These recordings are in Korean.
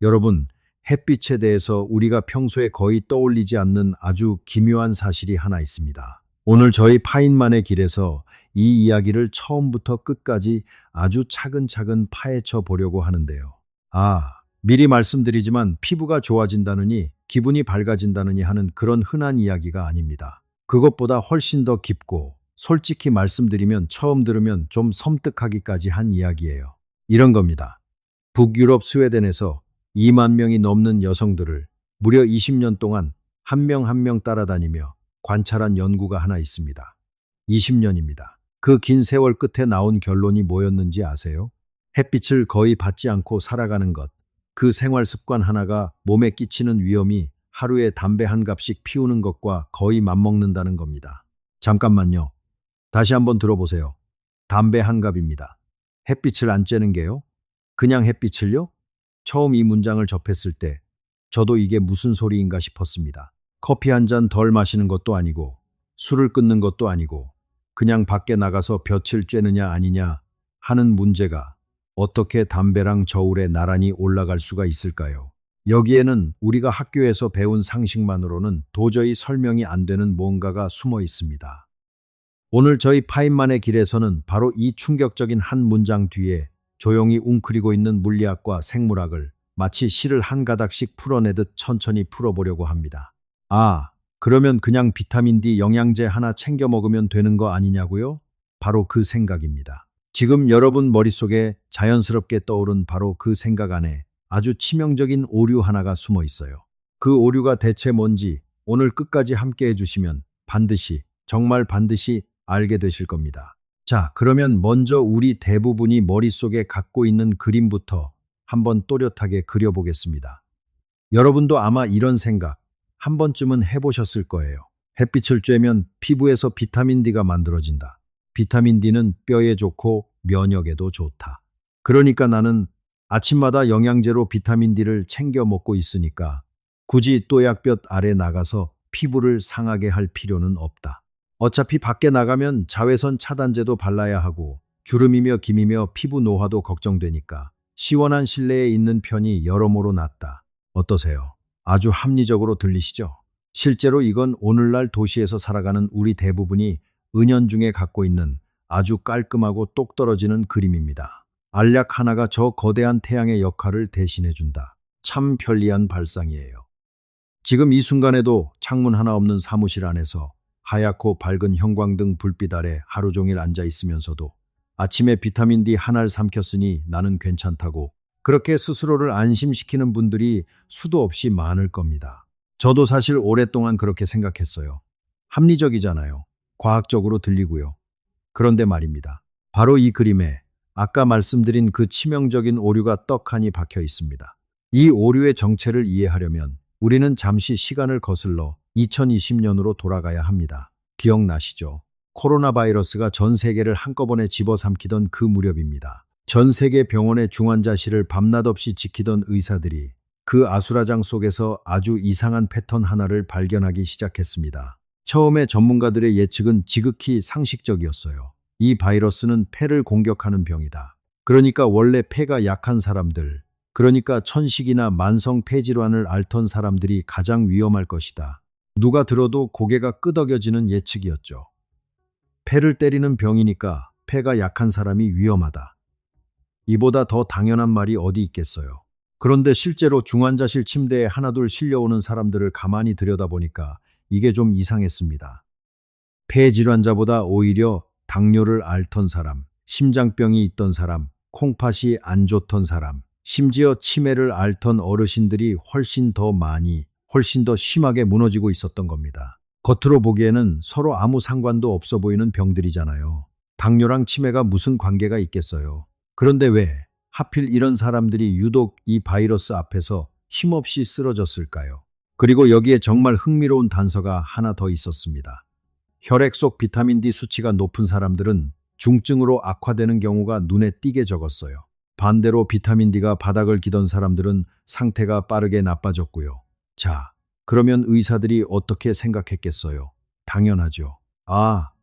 여러분, 햇빛에 대해서 우리가 평소에 거의 떠올리지 않는 아주 기묘한 사실이 하나 있습니다. 오늘 저희 파인만의 길에서 이 이야기를 처음부터 끝까지 아주 차근차근 파헤쳐 보려고 하는데요. 미리 말씀드리지만 피부가 좋아진다느니 기분이 밝아진다느니 하는 그런 흔한 이야기가 아닙니다. 그것보다 훨씬 더 깊고 솔직히 말씀드리면 처음 들으면 좀 섬뜩하기까지 한 이야기예요. 이런 겁니다. 북유럽 스웨덴에서 2만 명이 넘는 여성들을 무려 20년 동안 한 명 한 명 따라다니며 관찰한 연구가 하나 있습니다. 20년입니다. 그 긴 세월 끝에 나온 결론이 뭐였는지 아세요? 햇빛을 거의 받지 않고 살아가는 것. 그 생활 습관 하나가 몸에 끼치는 위험이 하루에 담배 한 갑씩 피우는 것과 거의 맞먹는다는 겁니다. 잠깐만요. 다시 한번 들어보세요. 담배 한 갑입니다. 햇빛을 안 쬐는 게요? 그냥 햇빛을요? 처음 이 문장을 접했을 때 저도 이게 무슨 소리인가 싶었습니다. 커피 한 잔 덜 마시는 것도 아니고 술을 끊는 것도 아니고 그냥 밖에 나가서 볕을 쬐느냐 아니냐 하는 문제가 어떻게 담배랑 저울에 나란히 올라갈 수가 있을까요? 여기에는 우리가 학교에서 배운 상식만으로는 도저히 설명이 안 되는 뭔가가 숨어 있습니다. 오늘 저희 파인만의 길에서는 바로 이 충격적인 한 문장 뒤에 조용히 웅크리고 있는 물리학과 생물학을 마치 실을 한 가닥씩 풀어내듯 천천히 풀어보려고 합니다. 그러면 그냥 비타민 D 영양제 하나 챙겨 먹으면 되는 거 아니냐고요? 바로 그 생각입니다. 지금 여러분 머릿속에 자연스럽게 떠오른 바로 그 생각 안에 아주 치명적인 오류 하나가 숨어 있어요. 그 오류가 대체 뭔지 오늘 끝까지 함께 해주시면 반드시, 정말 반드시 알게 되실 겁니다. 자, 그러면 먼저 우리 대부분이 머릿속에 갖고 있는 그림부터 한번 또렷하게 그려보겠습니다. 여러분도 아마 이런 생각 한 번쯤은 해보셨을 거예요. 햇빛을 쬐면 피부에서 비타민 D가 만들어진다. 비타민 D는 뼈에 좋고 면역에도 좋다. 그러니까 나는 아침마다 영양제로 비타민 D를 챙겨 먹고 있으니까 굳이 또약볕 아래 나가서 피부를 상하게 할 필요는 없다. 어차피 밖에 나가면 자외선 차단제도 발라야 하고 주름이며 김이며 피부 노화도 걱정되니까 시원한 실내에 있는 편이 여러모로 낫다. 어떠세요? 아주 합리적으로 들리시죠? 실제로 이건 오늘날 도시에서 살아가는 우리 대부분이 은연중에 갖고 있는 아주 깔끔하고 똑 떨어지는 그림입니다. 알약 하나가 저 거대한 태양의 역할을 대신해준다. 참 편리한 발상이에요. 지금 이 순간에도 창문 하나 없는 사무실 안에서 하얗고 밝은 형광등 불빛 아래 하루 종일 앉아 있으면서도 아침에 비타민 D 하나를 삼켰으니 나는 괜찮다고 그렇게 스스로를 안심시키는 분들이 수도 없이 많을 겁니다. 저도 사실 오랫동안 그렇게 생각했어요. 합리적이잖아요. 과학적으로 들리고요. 그런데 말입니다. 바로 이 그림에 아까 말씀드린 그 치명적인 오류가 떡하니 박혀 있습니다. 이 오류의 정체를 이해하려면 우리는 잠시 시간을 거슬러 2020년으로 돌아가야 합니다. 기억나시죠? 코로나 바이러스가 전 세계를 한꺼번에 집어삼키던 그 무렵입니다. 전 세계 병원의 중환자실을 밤낮 없이 지키던 의사들이 그 아수라장 속에서 아주 이상한 패턴 하나를 발견하기 시작했습니다. 처음에 전문가들의 예측은 지극히 상식적이었어요. 이 바이러스는 폐를 공격하는 병이다. 그러니까 원래 폐가 약한 사람들, 그러니까 천식이나 만성 폐질환을 앓던 사람들이 가장 위험할 것이다. 누가 들어도 고개가 끄덕여지는 예측이었죠. 폐를 때리는 병이니까 폐가 약한 사람이 위험하다. 이보다 더 당연한 말이 어디 있겠어요. 그런데 실제로 중환자실 침대에 하나둘 실려오는 사람들을 가만히 들여다보니까 이게 좀 이상했습니다. 폐질환자보다 오히려 당뇨를 앓던 사람, 심장병이 있던 사람, 콩팥이 안 좋던 사람, 심지어 치매를 앓던 어르신들이 훨씬 더 많이, 훨씬 더 심하게 무너지고 있었던 겁니다. 겉으로 보기에는 서로 아무 상관도 없어 보이는 병들이잖아요. 당뇨랑 치매가 무슨 관계가 있겠어요. 그런데 왜 하필 이런 사람들이 유독 이 바이러스 앞에서 힘없이 쓰러졌을까요? 그리고 여기에 정말 흥미로운 단서가 하나 더 있었습니다. 혈액 속 비타민 D 수치가 높은 사람들은 중증으로 악화되는 경우가 눈에 띄게 적었어요. 반대로 비타민 D가 바닥을 기던 사람들은 상태가 빠르게 나빠졌고요. 자, 그러면 의사들이 어떻게 생각했겠어요? 당연하죠.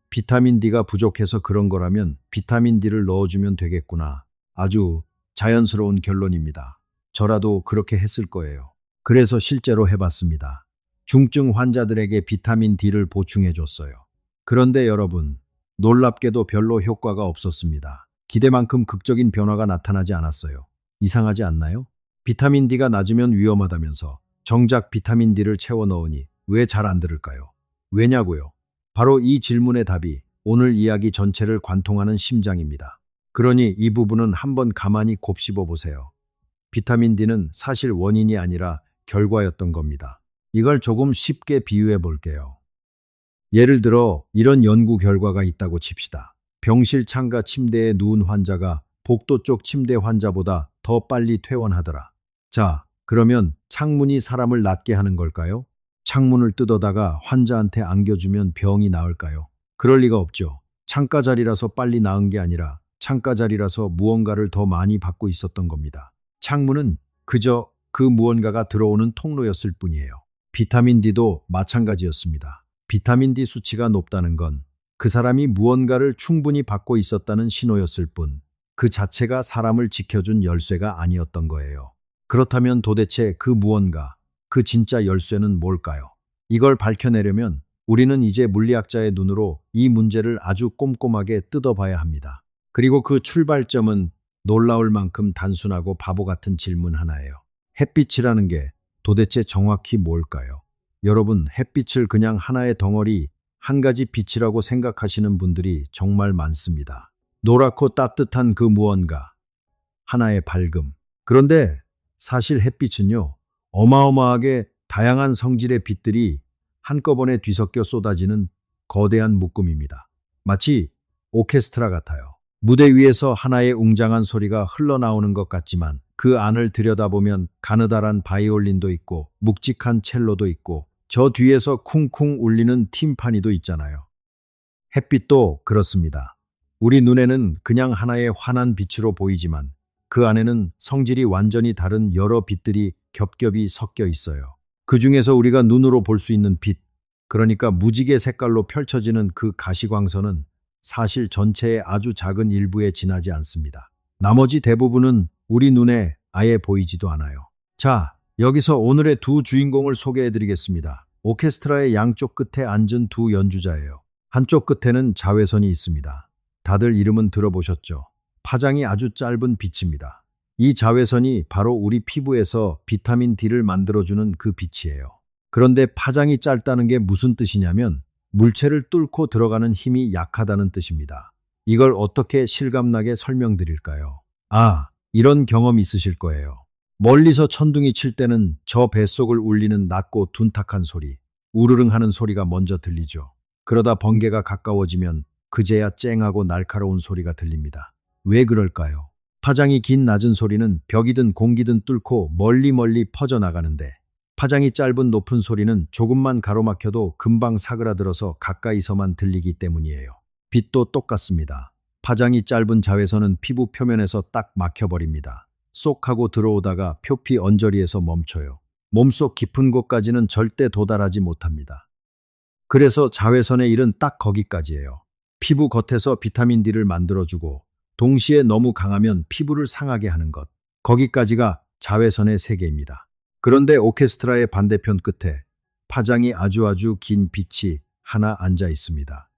비타민 D가 부족해서 그런 거라면 비타민 D를 넣어주면 되겠구나. 아주 자연스러운 결론입니다. 저라도 그렇게 했을 거예요. 그래서 실제로 해봤습니다. 중증 환자들에게 비타민 D를 보충해줬어요. 그런데 여러분, 놀랍게도 별로 효과가 없었습니다. 기대만큼 극적인 변화가 나타나지 않았어요. 이상하지 않나요? 비타민 D가 낮으면 위험하다면서 정작 비타민 D를 채워 넣으니 왜 잘 안 들을까요? 왜냐고요? 바로 이 질문의 답이 오늘 이야기 전체를 관통하는 심장입니다. 그러니 이 부분은 한번 가만히 곱씹어 보세요. 비타민 D는 사실 원인이 아니라 결과였던 겁니다. 이걸 조금 쉽게 비유해 볼게요. 예를 들어 이런 연구 결과가 있다고 칩시다. 병실 창가 침대에 누운 환자가 복도 쪽 침대 환자보다 더 빨리 퇴원하더라. 자, 그러면 창문이 사람을 낫게 하는 걸까요? 창문을 뜯어다가 환자한테 안겨주면 병이 나을까요? 그럴 리가 없죠. 창가 자리라서 빨리 나은 게 아니라 창가 자리라서 무언가를 더 많이 받고 있었던 겁니다. 창문은 그저 그 무언가가 들어오는 통로였을 뿐이에요. 비타민 D도 마찬가지였습니다. 비타민 D 수치가 높다는 건 그 사람이 무언가를 충분히 받고 있었다는 신호였을 뿐, 그 자체가 사람을 지켜준 열쇠가 아니었던 거예요. 그렇다면 도대체 그 무언가, 그 진짜 열쇠는 뭘까요? 이걸 밝혀내려면 우리는 이제 물리학자의 눈으로 이 문제를 아주 꼼꼼하게 뜯어봐야 합니다. 그리고 그 출발점은 놀라울 만큼 단순하고 바보 같은 질문 하나예요. 햇빛이라는 게 도대체 정확히 뭘까요? 여러분, 햇빛을 그냥 하나의 덩어리, 한 가지 빛이라고 생각하시는 분들이 정말 많습니다. 노랗고 따뜻한 그 무언가, 하나의 밝음. 그런데 사실 햇빛은요, 어마어마하게 다양한 성질의 빛들이 한꺼번에 뒤섞여 쏟아지는 거대한 묶음입니다. 마치 오케스트라 같아요. 무대 위에서 하나의 웅장한 소리가 흘러나오는 것 같지만 그 안을 들여다보면 가느다란 바이올린도 있고 묵직한 첼로도 있고 저 뒤에서 쿵쿵 울리는 팀파니도 있잖아요. 햇빛도 그렇습니다. 우리 눈에는 그냥 하나의 환한 빛으로 보이지만 그 안에는 성질이 완전히 다른 여러 빛들이 겹겹이 섞여 있어요. 그 중에서 우리가 눈으로 볼 수 있는 빛, 그러니까 무지개 색깔로 펼쳐지는 그 가시광선은 사실 전체의 아주 작은 일부에 지나지 않습니다. 나머지 대부분은 우리 눈에 아예 보이지도 않아요. 자, 여기서 오늘의 두 주인공을 소개해 드리겠습니다. 오케스트라의 양쪽 끝에 앉은 두 연주자예요. 한쪽 끝에는 자외선이 있습니다. 다들 이름은 들어보셨죠? 파장이 아주 짧은 빛입니다. 이 자외선이 바로 우리 피부에서 비타민 D를 만들어주는 그 빛이에요. 그런데 파장이 짧다는 게 무슨 뜻이냐면 물체를 뚫고 들어가는 힘이 약하다는 뜻입니다. 이걸 어떻게 실감나게 설명드릴까요? 이런 경험 있으실 거예요. 멀리서 천둥이 칠 때는 저 뱃속을 울리는 낮고 둔탁한 소리, 우르릉 하는 소리가 먼저 들리죠. 그러다 번개가 가까워지면 그제야 쨍하고 날카로운 소리가 들립니다. 왜 그럴까요? 파장이 긴 낮은 소리는 벽이든 공기든 뚫고 멀리 퍼져나가는데 파장이 짧은 높은 소리는 조금만 가로막혀도 금방 사그라들어서 가까이서만 들리기 때문이에요. 빛도 똑같습니다. 파장이 짧은 자외선은 피부 표면에서 딱 막혀버립니다. 쏙 하고 들어오다가 표피 언저리에서 멈춰요. 몸속 깊은 곳까지는 절대 도달하지 못합니다. 그래서 자외선의 일은 딱 거기까지예요. 피부 겉에서 비타민 D를 만들어주고 동시에 너무 강하면 피부를 상하게 하는 것. 거기까지가 자외선의 세계입니다. 그런데 오케스트라의 반대편 끝에 파장이 아주 긴 빛이 하나 앉아 있습니다.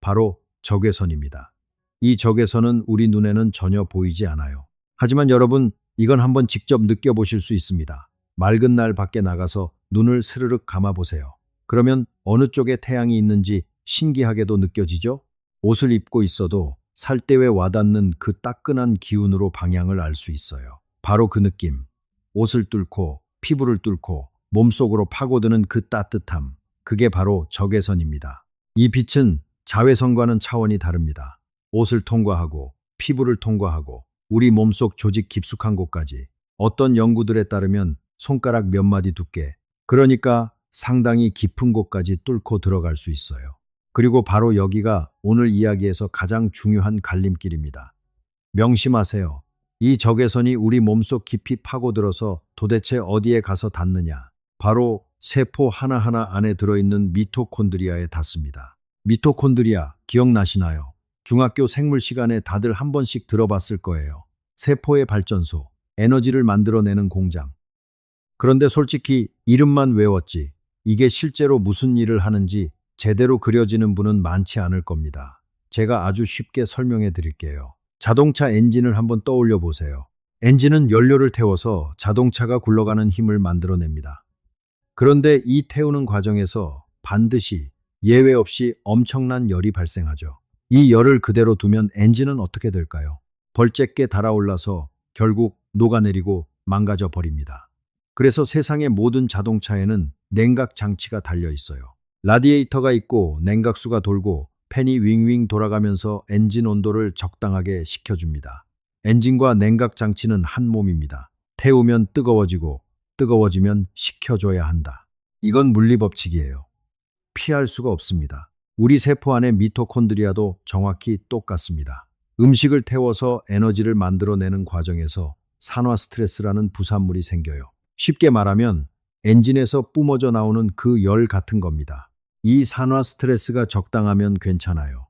바로 적외선입니다. 이 적외선은 우리 눈에는 전혀 보이지 않아요. 하지만 여러분, 이건 한번 직접 느껴보실 수 있습니다. 맑은 날 밖에 나가서 눈을 스르륵 감아보세요. 그러면 어느 쪽에 태양이 있는지 신기하게도 느껴지죠? 옷을 입고 있어도 살대에 와닿는 그 따끈한 기운으로 방향을 알 수 있어요. 바로 그 느낌. 옷을 뚫고 피부를 뚫고 몸속으로 파고드는 그 따뜻함. 그게 바로 적외선입니다. 이 빛은 자외선과는 차원이 다릅니다. 옷을 통과하고 피부를 통과하고 우리 몸속 조직 깊숙한 곳까지 어떤 연구들에 따르면 손가락 몇 마디 두께, 그러니까 상당히 깊은 곳까지 뚫고 들어갈 수 있어요. 그리고 바로 여기가 오늘 이야기에서 가장 중요한 갈림길입니다. 명심하세요. 이 적외선이 우리 몸속 깊이 파고들어서 도대체 어디에 가서 닿느냐? 바로 세포 하나하나 안에 들어있는 미토콘드리아에 닿습니다. 미토콘드리아 기억나시나요? 중학교 생물 시간에 다들 한 번씩 들어봤을 거예요. 세포의 발전소. 에너지를 만들어내는 공장. 그런데 솔직히 이름만 외웠지 이게 실제로 무슨 일을 하는지 제대로 그려지는 분은 많지 않을 겁니다. 제가 아주 쉽게 설명해 드릴게요. 자동차 엔진을 한번 떠올려 보세요. 엔진은 연료를 태워서 자동차가 굴러가는 힘을 만들어냅니다. 그런데 이 태우는 과정에서 반드시 예외 없이 엄청난 열이 발생하죠. 이 열을 그대로 두면 엔진은 어떻게 될까요? 벌집게 달아올라서 결국 녹아내리고 망가져 버립니다. 그래서 세상의 모든 자동차에는 냉각 장치가 달려 있어요. 라디에이터가 있고 냉각수가 돌고 팬이 윙윙 돌아가면서 엔진 온도를 적당하게 식혀줍니다. 엔진과 냉각 장치는 한 몸입니다. 태우면 뜨거워지고 뜨거워지면 식혀줘야 한다. 이건 물리법칙이에요. 피할 수가 없습니다. 우리 세포 안의 미토콘드리아도 정확히 똑같습니다. 음식을 태워서 에너지를 만들어내는 과정에서 산화 스트레스라는 부산물이 생겨요. 쉽게 말하면 엔진에서 뿜어져 나오는 그 열 같은 겁니다. 이 산화 스트레스가 적당하면 괜찮아요.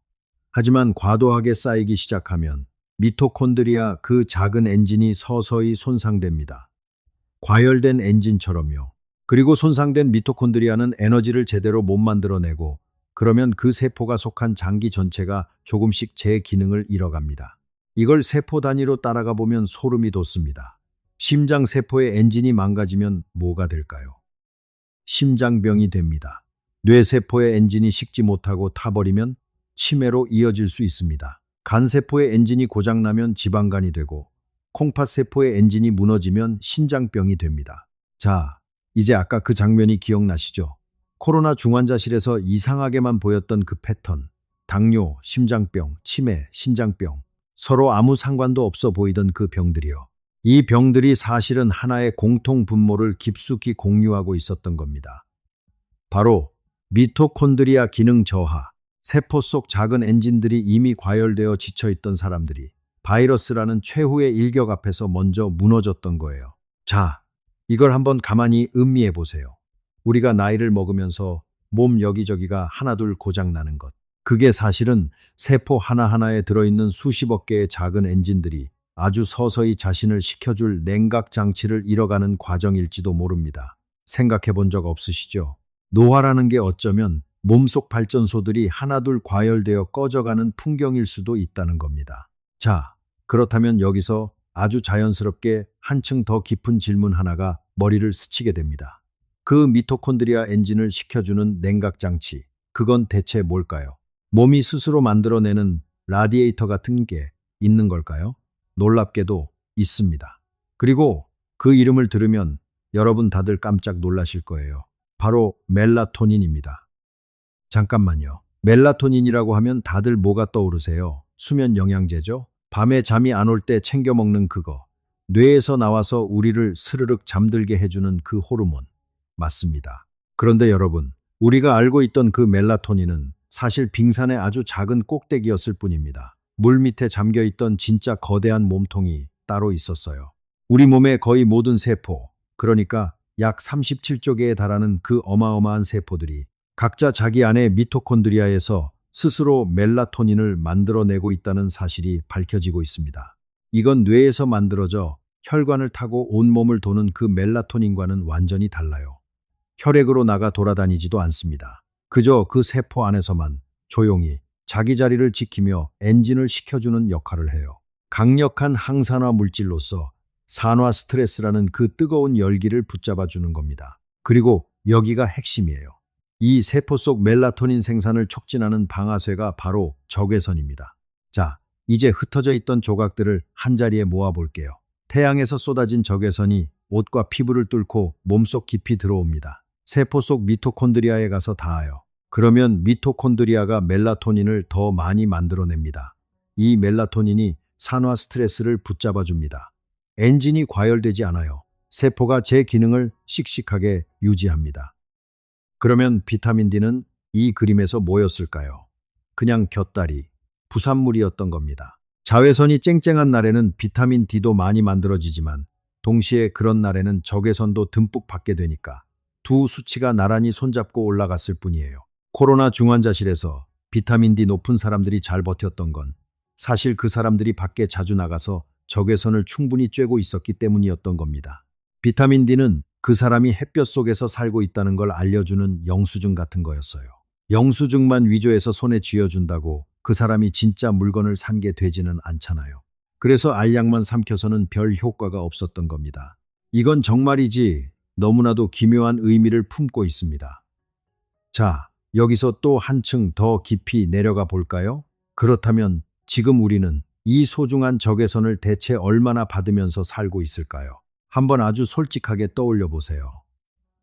하지만 과도하게 쌓이기 시작하면 미토콘드리아 그 작은 엔진이 서서히 손상됩니다. 과열된 엔진처럼요. 그리고 손상된 미토콘드리아는 에너지를 제대로 못 만들어내고 그러면 그 세포가 속한 장기 전체가 조금씩 제 기능을 잃어갑니다. 이걸 세포 단위로 따라가 보면 소름이 돋습니다. 심장 세포의 엔진이 망가지면 뭐가 될까요? 심장병이 됩니다. 뇌세포의 엔진이 식지 못하고 타버리면 치매로 이어질 수 있습니다. 간세포의 엔진이 고장나면 지방간이 되고 콩팥세포의 엔진이 무너지면 신장병이 됩니다. 자, 이제 아까 그 장면이 기억나시죠? 코로나 중환자실에서 이상하게만 보였던 그 패턴. 당뇨, 심장병, 치매, 신장병. 서로 아무 상관도 없어 보이던 그 병들이요. 이 병들이 사실은 하나의 공통 분모를 깊숙이 공유하고 있었던 겁니다. 바로 미토콘드리아 기능 저하. 세포 속 작은 엔진들이 이미 과열되어 지쳐있던 사람들이 바이러스라는 최후의 일격 앞에서 먼저 무너졌던 거예요. 자, 이걸 한번 가만히 음미해 보세요. 우리가 나이를 먹으면서 몸 여기저기가 하나둘 고장나는 것. 그게 사실은 세포 하나하나에 들어있는 수십억 개의 작은 엔진들이 아주 서서히 자신을 식혀줄 냉각 장치를 잃어가는 과정일지도 모릅니다. 생각해 본 적 없으시죠? 노화라는 게 어쩌면 몸속 발전소들이 하나둘 과열되어 꺼져가는 풍경일 수도 있다는 겁니다. 자, 그렇다면 여기서 아주 자연스럽게 한층 더 깊은 질문 하나가 머리를 스치게 됩니다. 그 미토콘드리아 엔진을 식혀주는 냉각 장치, 그건 대체 뭘까요? 몸이 스스로 만들어내는 라디에이터 같은 게 있는 걸까요? 놀랍게도 있습니다. 그리고 그 이름을 들으면 여러분 다들 깜짝 놀라실 거예요. 바로 멜라토닌입니다. 잠깐만요. 멜라토닌이라고 하면 다들 뭐가 떠오르세요? 수면 영양제죠? 밤에 잠이 안 올 때 챙겨 먹는 그거. 뇌에서 나와서 우리를 스르륵 잠들게 해주는 그 호르몬. 맞습니다. 그런데 여러분, 우리가 알고 있던 그 멜라토닌은 사실 빙산의 아주 작은 꼭대기였을 뿐입니다. 물 밑에 잠겨있던 진짜 거대한 몸통이 따로 있었어요. 우리 몸의 거의 모든 세포, 그러니까 약 37조 개에 달하는 그 어마어마한 세포들이 각자 자기 안의 미토콘드리아에서 스스로 멜라토닌을 만들어내고 있다는 사실이 밝혀지고 있습니다. 이건 뇌에서 만들어져 혈관을 타고 온몸을 도는 그 멜라토닌과는 완전히 달라요. 혈액으로 나가 돌아다니지도 않습니다. 그저 그 세포 안에서만 조용히 자기 자리를 지키며 엔진을 식혀주는 역할을 해요. 강력한 항산화 물질로서 산화 스트레스라는 그 뜨거운 열기를 붙잡아주는 겁니다. 그리고 여기가 핵심이에요. 이 세포 속 멜라토닌 생산을 촉진하는 방아쇠가 바로 적외선입니다. 자, 이제 흩어져 있던 조각들을 한자리에 모아볼게요. 태양에서 쏟아진 적외선이 옷과 피부를 뚫고 몸속 깊이 들어옵니다. 세포 속 미토콘드리아에 가서 닿아요. 그러면 미토콘드리아가 멜라토닌을 더 많이 만들어냅니다. 이 멜라토닌이 산화 스트레스를 붙잡아줍니다. 엔진이 과열되지 않아요. 세포가 제 기능을 씩씩하게 유지합니다. 그러면 비타민 D는 이 그림에서 뭐였을까요? 그냥 곁다리, 부산물이었던 겁니다. 자외선이 쨍쨍한 날에는 비타민 D도 많이 만들어지지만 동시에 그런 날에는 적외선도 듬뿍 받게 되니까 두 수치가 나란히 손잡고 올라갔을 뿐이에요. 코로나 중환자실에서 비타민 D 높은 사람들이 잘 버텼던 건 사실 그 사람들이 밖에 자주 나가서 적외선을 충분히 쬐고 있었기 때문이었던 겁니다. 비타민 D는 그 사람이 햇볕 속에서 살고 있다는 걸 알려주는 영수증 같은 거였어요. 영수증만 위조해서 손에 쥐어준다고 그 사람이 진짜 물건을 산 게 되지는 않잖아요. 그래서 알약만 삼켜서는 별 효과가 없었던 겁니다. 이건 정말이지 너무나도 기묘한 의미를 품고 있습니다. 자, 여기서 또 한층 더 깊이 내려가 볼까요? 그렇다면 지금 우리는 이 소중한 적외선을 대체 얼마나 받으면서 살고 있을까요? 한번 아주 솔직하게 떠올려 보세요.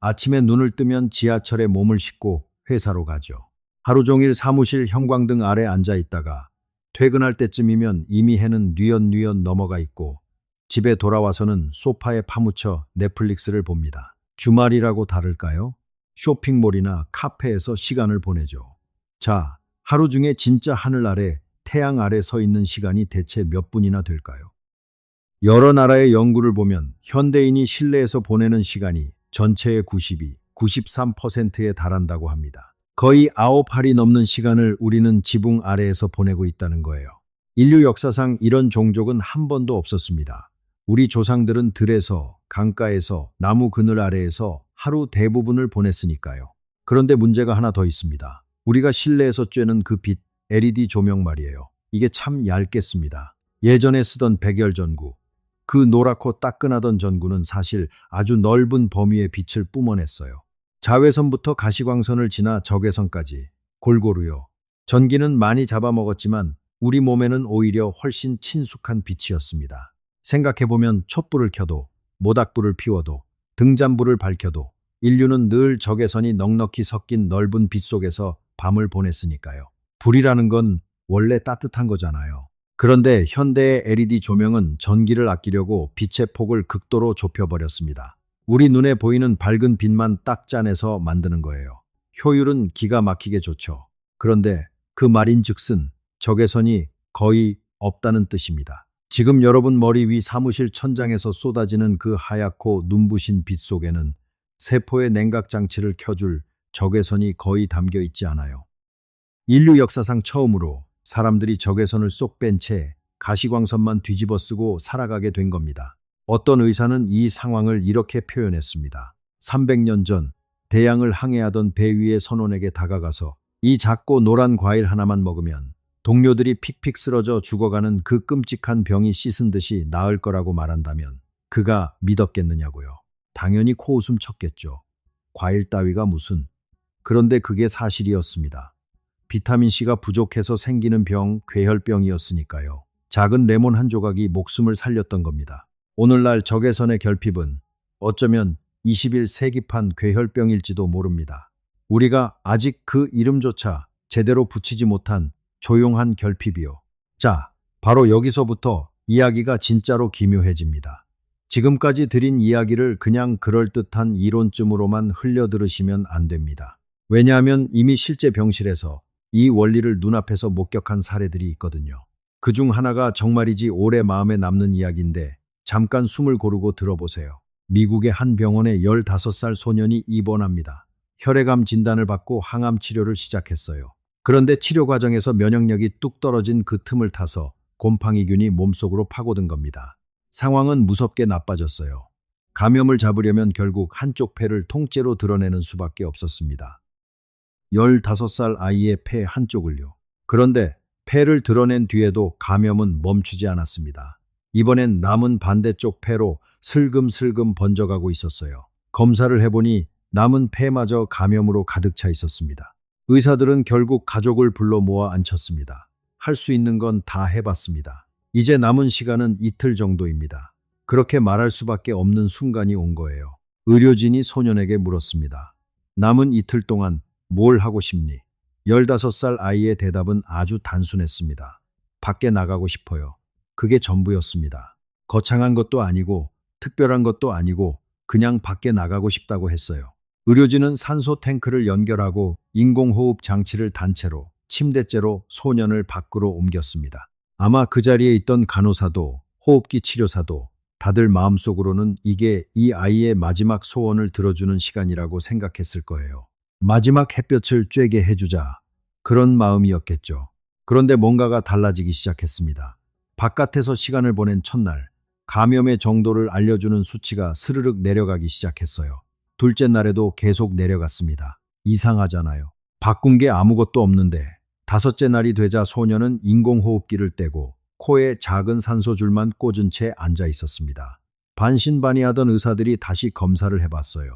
아침에 눈을 뜨면 지하철에 몸을 싣고 회사로 가죠. 하루 종일 사무실 형광등 아래 앉아 있다가 퇴근할 때쯤이면 이미 해는 뉘엿뉘엿 넘어가 있고 집에 돌아와서는 소파에 파묻혀 넷플릭스를 봅니다. 주말이라고 다를까요? 쇼핑몰이나 카페에서 시간을 보내죠. 자, 하루 중에 진짜 하늘 아래, 태양 아래 서 있는 시간이 대체 몇 분이나 될까요? 여러 나라의 연구를 보면 현대인이 실내에서 보내는 시간이 전체의 92, 93%에 달한다고 합니다. 거의 9할이 넘는 시간을 우리는 지붕 아래에서 보내고 있다는 거예요. 인류 역사상 이런 종족은 한 번도 없었습니다. 우리 조상들은 들에서, 강가에서, 나무 그늘 아래에서 하루 대부분을 보냈으니까요. 그런데 문제가 하나 더 있습니다. 우리가 실내에서 쬐는 그 빛, LED 조명 말이에요. 이게 참 얇겠습니다. 예전에 쓰던 백열전구, 그 노랗고 따끈하던 전구는 사실 아주 넓은 범위의 빛을 뿜어냈어요. 자외선부터 가시광선을 지나 적외선까지 골고루요. 전기는 많이 잡아먹었지만 우리 몸에는 오히려 훨씬 친숙한 빛이었습니다. 생각해보면 촛불을 켜도, 모닥불을 피워도, 등잔불을 밝혀도 인류는 늘 적외선이 넉넉히 섞인 넓은 빛 속에서 밤을 보냈으니까요. 불이라는 건 원래 따뜻한 거잖아요. 그런데 현대의 LED 조명은 전기를 아끼려고 빛의 폭을 극도로 좁혀버렸습니다. 우리 눈에 보이는 밝은 빛만 딱 짜내서 만드는 거예요. 효율은 기가 막히게 좋죠. 그런데 그 말인즉슨 적외선이 거의 없다는 뜻입니다. 지금 여러분 머리 위 사무실 천장에서 쏟아지는 그 하얗고 눈부신 빛 속에는 세포의 냉각 장치를 켜줄 적외선이 거의 담겨 있지 않아요. 인류 역사상 처음으로 사람들이 적외선을 쏙 뺀 채 가시광선만 뒤집어 쓰고 살아가게 된 겁니다. 어떤 의사는 이 상황을 이렇게 표현했습니다. 300년 전 대양을 항해하던 배 위의 선원에게 다가가서 이 작고 노란 과일 하나만 먹으면 동료들이 픽픽 쓰러져 죽어가는 그 끔찍한 병이 씻은 듯이 나을 거라고 말한다면 그가 믿었겠느냐고요. 당연히 코웃음 쳤겠죠. 과일 따위가 무슨. 그런데 그게 사실이었습니다. 비타민C가 부족해서 생기는 병, 괴혈병이었으니까요. 작은 레몬 한 조각이 목숨을 살렸던 겁니다. 오늘날 적외선의 결핍은 어쩌면 21세기판 괴혈병일지도 모릅니다. 우리가 아직 그 이름조차 제대로 붙이지 못한 조용한 결핍이요. 자, 바로 여기서부터 이야기가 진짜로 기묘해집니다. 지금까지 드린 이야기를 그냥 그럴듯한 이론쯤으로만 흘려들으시면 안 됩니다. 왜냐하면 이미 실제 병실에서 이 원리를 눈앞에서 목격한 사례들이 있거든요. 그중 하나가 정말이지 오래 마음에 남는 이야기인데 잠깐 숨을 고르고 들어보세요. 미국의 한 병원에 15살 소년이 입원합니다. 혈액암 진단을 받고 항암 치료를 시작했어요. 그런데 치료 과정에서 면역력이 뚝 떨어진 그 틈을 타서 곰팡이균이 몸속으로 파고든 겁니다. 상황은 무섭게 나빠졌어요. 감염을 잡으려면 결국 한쪽 폐를 통째로 드러내는 수밖에 없었습니다. 15살 아이의 폐 한쪽을요. 그런데 폐를 드러낸 뒤에도 감염은 멈추지 않았습니다. 이번엔 남은 반대쪽 폐로 슬금슬금 번져가고 있었어요. 검사를 해보니 남은 폐마저 감염으로 가득 차 있었습니다. 의사들은 결국 가족을 불러 모아 앉혔습니다. 할 수 있는 건 다 해봤습니다. 이제 남은 시간은 이틀 정도입니다. 그렇게 말할 수밖에 없는 순간이 온 거예요. 의료진이 소년에게 물었습니다. 남은 이틀 동안 뭘 하고 싶니? 15살 아이의 대답은 아주 단순했습니다. 밖에 나가고 싶어요. 그게 전부였습니다. 거창한 것도 아니고 특별한 것도 아니고 그냥 밖에 나가고 싶다고 했어요. 의료진은 산소 탱크를 연결하고 인공호흡 장치를 단 채로 침대째로 소년을 밖으로 옮겼습니다. 아마 그 자리에 있던 간호사도 호흡기 치료사도 다들 마음속으로는 이게 이 아이의 마지막 소원을 들어주는 시간이라고 생각했을 거예요. 마지막 햇볕을 쬐게 해주자. 그런 마음이었겠죠. 그런데 뭔가가 달라지기 시작했습니다. 바깥에서 시간을 보낸 첫날, 감염의 정도를 알려주는 수치가 스르륵 내려가기 시작했어요. 둘째 날에도 계속 내려갔습니다. 이상하잖아요. 바꾼 게 아무것도 없는데. 다섯째 날이 되자 소녀는 인공호흡기를 떼고 코에 작은 산소줄만 꽂은 채 앉아 있었습니다. 반신반의하던 의사들이 다시 검사를 해봤어요.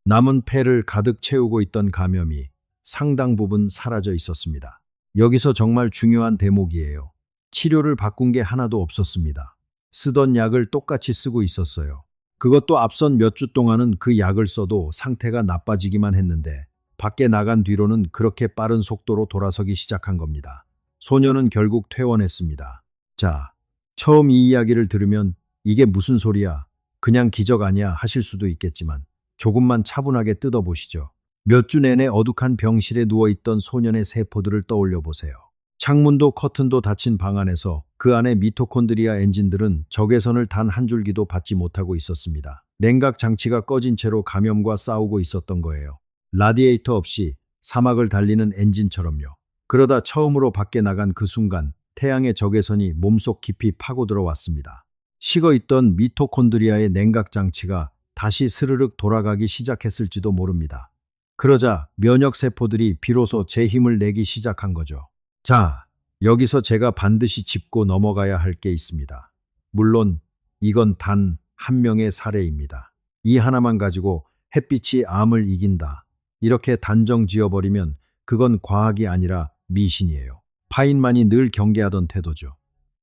남은 폐를 가득 채우고 있던 감염이 상당 부분 사라져 있었습니다. 여기서 정말 중요한 대목이에요. 치료를 바꾼 게 하나도 없었습니다. 쓰던 약을 똑같이 쓰고 있었어요. 그것도 앞선 몇 주 동안은 그 약을 써도 상태가 나빠지기만 했는데 밖에 나간 뒤로는 그렇게 빠른 속도로 돌아서기 시작한 겁니다. 소녀는 결국 퇴원했습니다. 자, 처음 이 이야기를 들으면 이게 무슨 소리야? 그냥 기적 아니야 하실 수도 있겠지만 조금만 차분하게 뜯어보시죠. 몇 주 내내 어둑한 병실에 누워있던 소년의 세포들을 떠올려 보세요. 창문도 커튼도 닫힌 방 안에서 그 안에 미토콘드리아 엔진들은 적외선을 단 한 줄기도 받지 못하고 있었습니다. 냉각 장치가 꺼진 채로 감염과 싸우고 있었던 거예요. 라디에이터 없이 사막을 달리는 엔진처럼요. 그러다 처음으로 밖에 나간 그 순간 태양의 적외선이 몸속 깊이 파고 들어왔습니다. 식어있던 미토콘드리아의 냉각 장치가 다시 스르륵 돌아가기 시작했을지도 모릅니다. 그러자 면역세포들이 비로소 제 힘을 내기 시작한 거죠. 자, 여기서 제가 반드시 짚고 넘어가야 할 게 있습니다. 물론 이건 단 한 명의 사례입니다. 이 하나만 가지고 햇빛이 암을 이긴다. 이렇게 단정 지어버리면 그건 과학이 아니라 미신이에요. 파인만이 늘 경계하던 태도죠.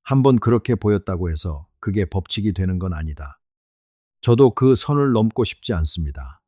한번 그렇게 보였다고 해서 그게 법칙이 되는 건 아니다. 저도 그 선을 넘고 싶지 않습니다.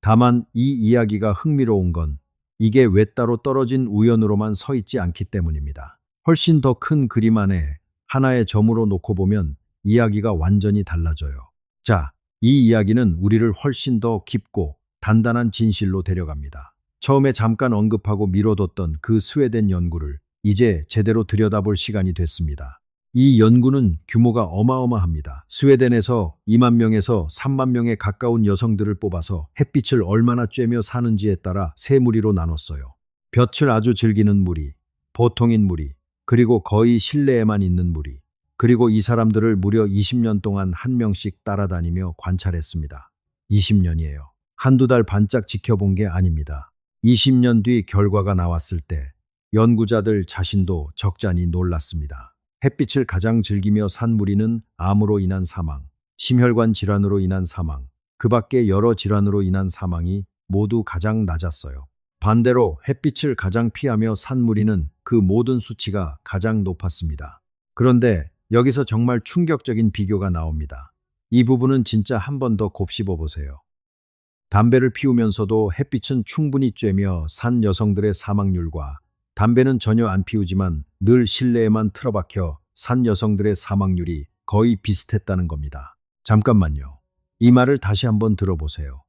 다만 이 이야기가 흥미로운 건 이게 외따로 떨어진 우연으로만 서 있지 않기 때문입니다. 훨씬 더 큰 그림 안에 하나의 점으로 놓고 보면 이야기가 완전히 달라져요. 자, 이 이야기는 우리를 훨씬 더 깊고 단단한 진실로 데려갑니다. 처음에 잠깐 언급하고 미뤄뒀던 그 스웨덴 연구를 이제 제대로 들여다볼 시간이 됐습니다. 이 연구는 규모가 어마어마합니다. 스웨덴에서 2만 명에서 3만 명에 가까운 여성들을 뽑아서 햇빛을 얼마나 쬐며 사는지에 따라 세 무리로 나눴어요. 볕을 아주 즐기는 무리, 보통인 무리, 그리고 거의 실내에만 있는 무리. 그리고 이 사람들을 무려 20년 동안 한 명씩 따라다니며 관찰했습니다. 20년이에요. 한두 달 반짝 지켜본 게 아닙니다. 20년 뒤 결과가 나왔을 때 연구자들 자신도 적잖이 놀랐습니다. 햇빛을 가장 즐기며 산 무리는 암으로 인한 사망, 심혈관 질환으로 인한 사망, 그 밖에 여러 질환으로 인한 사망이 모두 가장 낮았어요. 반대로 햇빛을 가장 피하며 산 무리는 그 모든 수치가 가장 높았습니다. 그런데 여기서 정말 충격적인 비교가 나옵니다. 이 부분은 진짜 한 번 더 곱씹어 보세요. 담배를 피우면서도 햇빛은 충분히 쬐며 산 여성들의 사망률과 담배는 전혀 안 피우지만 늘 실내에만 틀어박혀 산 여성들의 사망률이 거의 비슷했다는 겁니다. 잠깐만요. 이 말을 다시 한번 들어보세요.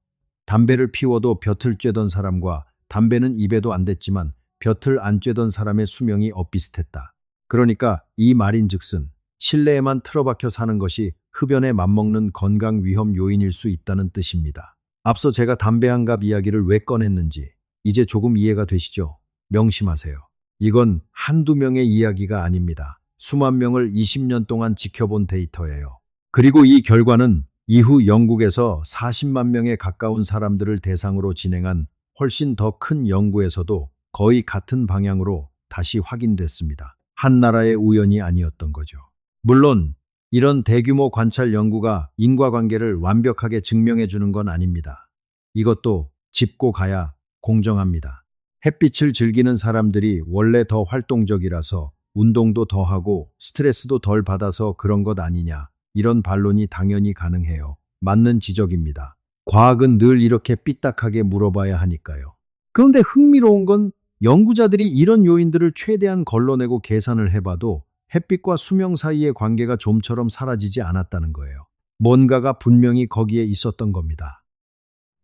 담배를 피워도 볕을 쬐던 사람과 담배는 입에도 안 댔지만 볕을 안 쬐던 사람의 수명이 엇비슷했다. 그러니까 이 말인즉슨 실내에만 틀어박혀 사는 것이 흡연에 맞먹는 건강 위험 요인일 수 있다는 뜻입니다. 앞서 제가 담배 한 갑 이야기를 왜 꺼냈는지 이제 조금 이해가 되시죠? 명심하세요. 이건 한두 명의 이야기가 아닙니다. 수만 명을 20년 동안 지켜본 데이터예요. 그리고 이 결과는 이후 영국에서 40만 명에 가까운 사람들을 대상으로 진행한 훨씬 더 큰 연구에서도 거의 같은 방향으로 다시 확인됐습니다. 한 나라의 우연이 아니었던 거죠. 물론 이런 대규모 관찰 연구가 인과관계를 완벽하게 증명해 주는 건 아닙니다. 이것도 짚고 가야 공정합니다. 햇빛을 즐기는 사람들이 원래 더 활동적이라서 운동도 더 하고 스트레스도 덜 받아서 그런 것 아니냐. 이런 반론이 당연히 가능해요. 맞는 지적입니다. 과학은 늘 이렇게 삐딱하게 물어봐야 하니까요. 그런데 흥미로운 건 연구자들이 이런 요인들을 최대한 걸러내고 계산을 해봐도 햇빛과 수명 사이의 관계가 좀처럼 사라지지 않았다는 거예요. 뭔가가 분명히 거기에 있었던 겁니다.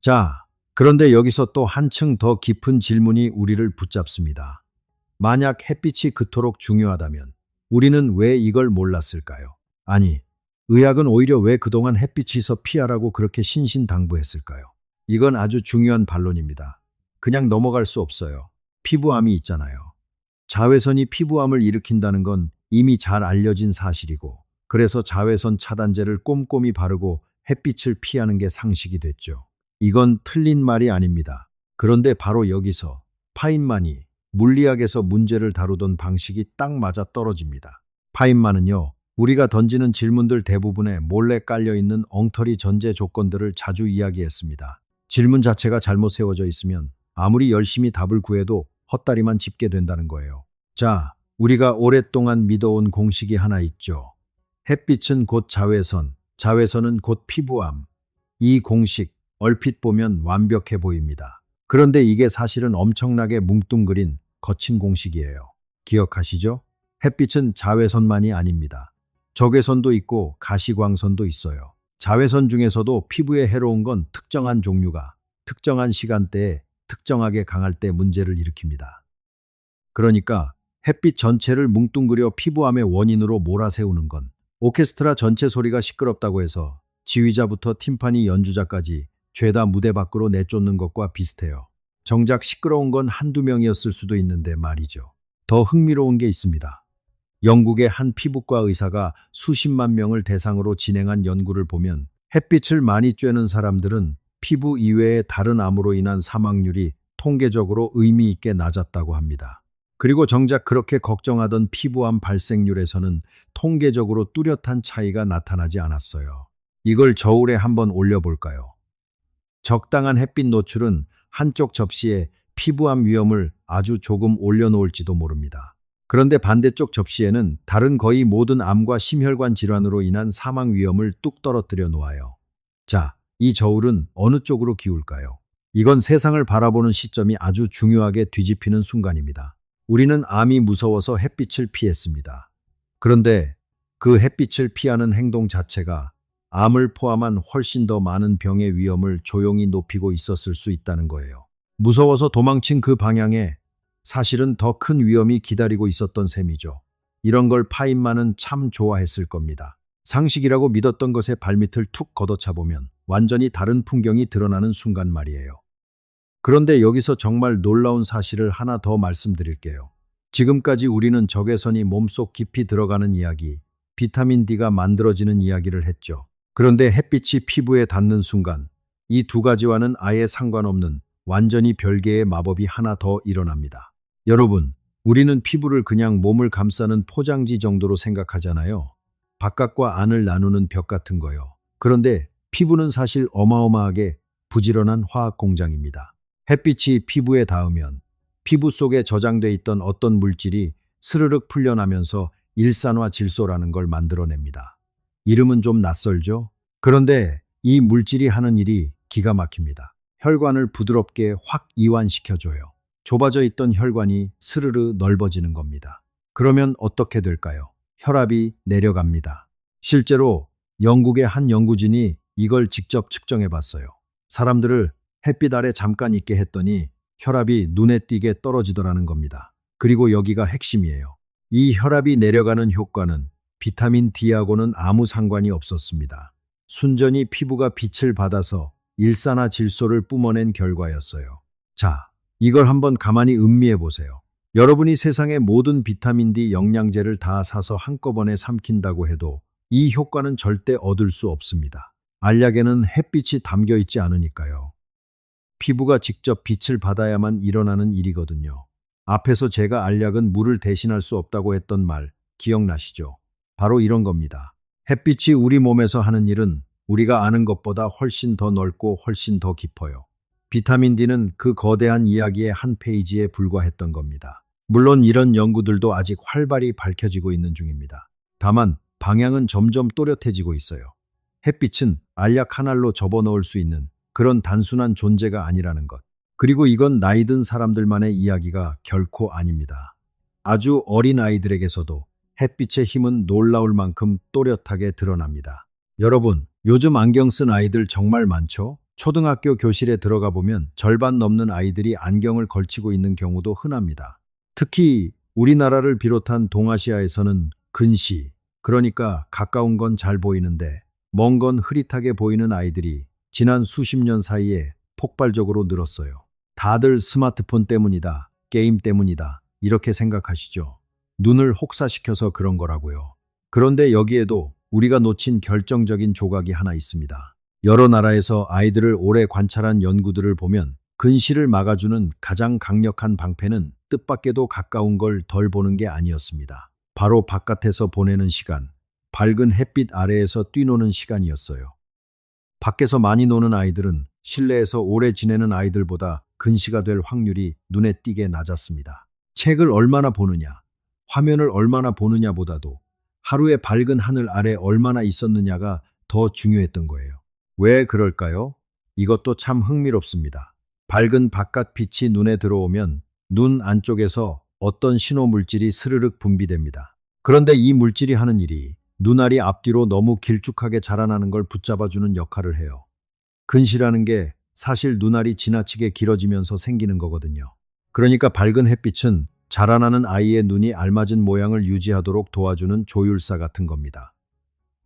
자, 그런데 여기서 또 한층 더 깊은 질문이 우리를 붙잡습니다. 만약 햇빛이 그토록 중요하다면 우리는 왜 이걸 몰랐을까요? 아니, 의학은 오히려 왜 그동안 햇빛에서 피하라고 그렇게 신신당부했을까요? 이건 아주 중요한 반론입니다. 그냥 넘어갈 수 없어요. 피부암이 있잖아요. 자외선이 피부암을 일으킨다는 건 이미 잘 알려진 사실이고, 그래서 자외선 차단제를 꼼꼼히 바르고 햇빛을 피하는 게 상식이 됐죠. 이건 틀린 말이 아닙니다. 그런데 바로 여기서 파인만이 물리학에서 문제를 다루던 방식이 딱 맞아 떨어집니다. 파인만은요, 우리가 던지는 질문들 대부분에 몰래 깔려있는 엉터리 전제 조건들을 자주 이야기했습니다. 질문 자체가 잘못 세워져 있으면 아무리 열심히 답을 구해도 헛다리만 짚게 된다는 거예요. 자, 우리가 오랫동안 믿어온 공식이 하나 있죠. 햇빛은 곧 자외선, 자외선은 곧 피부암. 이 공식, 얼핏 보면 완벽해 보입니다. 그런데 이게 사실은 엄청나게 뭉뚱그린 거친 공식이에요. 기억하시죠? 햇빛은 자외선만이 아닙니다. 적외선도 있고 가시광선도 있어요. 자외선 중에서도 피부에 해로운 건 특정한 종류가 특정한 시간대에 특정하게 강할 때 문제를 일으킵니다. 그러니까 햇빛 전체를 뭉뚱그려 피부암의 원인으로 몰아세우는 건 오케스트라 전체 소리가 시끄럽다고 해서 지휘자부터 팀파니 연주자까지 죄다 무대 밖으로 내쫓는 것과 비슷해요. 정작 시끄러운 건 한두 명이었을 수도 있는데 말이죠. 더 흥미로운 게 있습니다. 영국의 한 피부과 의사가 수십만 명을 대상으로 진행한 연구를 보면 햇빛을 많이 쬐는 사람들은 피부 이외의 다른 암으로 인한 사망률이 통계적으로 의미 있게 낮았다고 합니다. 그리고 정작 그렇게 걱정하던 피부암 발생률에서는 통계적으로 뚜렷한 차이가 나타나지 않았어요. 이걸 저울에 한번 올려볼까요? 적당한 햇빛 노출은 한쪽 접시에 피부암 위험을 아주 조금 올려놓을지도 모릅니다. 그런데 반대쪽 접시에는 다른 거의 모든 암과 심혈관 질환으로 인한 사망 위험을 뚝 떨어뜨려 놓아요. 자, 이 저울은 어느 쪽으로 기울까요? 이건 세상을 바라보는 시점이 아주 중요하게 뒤집히는 순간입니다. 우리는 암이 무서워서 햇빛을 피했습니다. 그런데 그 햇빛을 피하는 행동 자체가 암을 포함한 훨씬 더 많은 병의 위험을 조용히 높이고 있었을 수 있다는 거예요. 무서워서 도망친 그 방향에 사실은 더 큰 위험이 기다리고 있었던 셈이죠. 이런 걸 파인만은 참 좋아했을 겁니다. 상식이라고 믿었던 것에 발밑을 툭 걷어차 보면 완전히 다른 풍경이 드러나는 순간 말이에요. 그런데 여기서 정말 놀라운 사실을 하나 더 말씀드릴게요. 지금까지 우리는 적외선이 몸속 깊이 들어가는 이야기, 비타민 D가 만들어지는 이야기를 했죠. 그런데 햇빛이 피부에 닿는 순간 이 두 가지와는 아예 상관없는 완전히 별개의 마법이 하나 더 일어납니다. 여러분, 우리는 피부를 그냥 몸을 감싸는 포장지 정도로 생각하잖아요. 바깥과 안을 나누는 벽 같은 거요. 그런데 피부는 사실 어마어마하게 부지런한 화학 공장입니다. 햇빛이 피부에 닿으면 피부 속에 저장돼 있던 어떤 물질이 스르륵 풀려나면서 일산화 질소라는 걸 만들어냅니다. 이름은 좀 낯설죠? 그런데 이 물질이 하는 일이 기가 막힙니다. 혈관을 부드럽게 확 이완시켜줘요. 좁아져 있던 혈관이 스르르 넓어지는 겁니다. 그러면 어떻게 될까요? 혈압이 내려갑니다. 실제로 영국의 한 연구진이 이걸 직접 측정해 봤어요. 사람들을 햇빛 아래 잠깐 있게 했더니 혈압이 눈에 띄게 떨어지더라는 겁니다. 그리고 여기가 핵심이에요. 이 혈압이 내려가는 효과는 비타민 D하고는 아무 상관이 없었습니다. 순전히 피부가 빛을 받아서 일산화 질소를 뿜어낸 결과였어요. 자, 이걸 한번 가만히 음미해 보세요. 여러분이 세상의 모든 비타민 D 영양제를 다 사서 한꺼번에 삼킨다고 해도 이 효과는 절대 얻을 수 없습니다. 알약에는 햇빛이 담겨 있지 않으니까요. 피부가 직접 빛을 받아야만 일어나는 일이거든요. 앞에서 제가 알약은 물을 대신할 수 없다고 했던 말 기억나시죠? 바로 이런 겁니다. 햇빛이 우리 몸에서 하는 일은 우리가 아는 것보다 훨씬 더 넓고 훨씬 더 깊어요. 비타민 D는 그 거대한 이야기의 한 페이지에 불과했던 겁니다. 물론 이런 연구들도 아직 활발히 밝혀지고 있는 중입니다. 다만 방향은 점점 또렷해지고 있어요. 햇빛은 알약 한 알로 접어넣을 수 있는 그런 단순한 존재가 아니라는 것. 그리고 이건 나이 든 사람들만의 이야기가 결코 아닙니다. 아주 어린 아이들에게서도 햇빛의 힘은 놀라울 만큼 또렷하게 드러납니다. 여러분, 요즘 안경 쓴 아이들 정말 많죠? 초등학교 교실에 들어가 보면 절반 넘는 아이들이 안경을 걸치고 있는 경우도 흔합니다. 특히 우리나라를 비롯한 동아시아에서는 근시, 그러니까 가까운 건 잘 보이는데 먼 건 흐릿하게 보이는 아이들이 지난 수십 년 사이에 폭발적으로 늘었어요. 다들 스마트폰 때문이다, 게임 때문이다, 이렇게 생각하시죠? 눈을 혹사시켜서 그런 거라고요. 그런데 여기에도 우리가 놓친 결정적인 조각이 하나 있습니다. 여러 나라에서 아이들을 오래 관찰한 연구들을 보면 근시를 막아주는 가장 강력한 방패는 뜻밖에도 가까운 걸 덜 보는 게 아니었습니다. 바로 바깥에서 보내는 시간, 밝은 햇빛 아래에서 뛰노는 시간이었어요. 밖에서 많이 노는 아이들은 실내에서 오래 지내는 아이들보다 근시가 될 확률이 눈에 띄게 낮았습니다. 책을 얼마나 보느냐, 화면을 얼마나 보느냐보다도 하루의 밝은 하늘 아래 얼마나 있었느냐가 더 중요했던 거예요. 왜 그럴까요? 이것도 참 흥미롭습니다. 밝은 바깥 빛이 눈에 들어오면 눈 안쪽에서 어떤 신호 물질이 스르륵 분비됩니다. 그런데 이 물질이 하는 일이 눈알이 앞뒤로 너무 길쭉하게 자라나는 걸 붙잡아주는 역할을 해요. 근시라는 게 사실 눈알이 지나치게 길어지면서 생기는 거거든요. 그러니까 밝은 햇빛은 자라나는 아이의 눈이 알맞은 모양을 유지하도록 도와주는 조율사 같은 겁니다.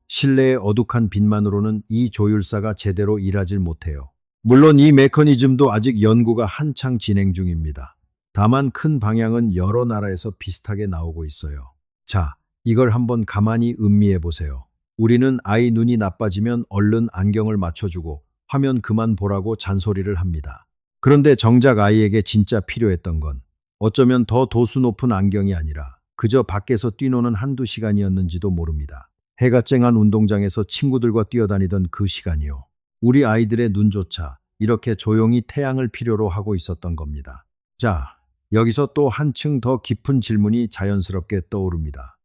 실내의 어둑한 빛만으로는 이 조율사가 제대로 일하질 못해요. 물론 이 메커니즘도 아직 연구가 한창 진행 중입니다. 다만 큰 방향은 여러 나라에서 비슷하게 나오고 있어요. 자, 이걸 한번 가만히 음미해 보세요. 우리는 아이 눈이 나빠지면 얼른 안경을 맞춰주고 화면 그만 보라고 잔소리를 합니다. 그런데 정작 아이에게 진짜 필요했던 건 어쩌면 더 도수 높은 안경이 아니라 그저 밖에서 뛰노는 한두 시간이었는지도 모릅니다. 해가 쨍한 운동장에서 친구들과 뛰어다니던 그 시간이요. 우리 아이들의 눈조차 이렇게 조용히 태양을 필요로 하고 있었던 겁니다. 자, 여기서 또 한층 더 깊은 질문이 자연스럽게 떠오릅니다.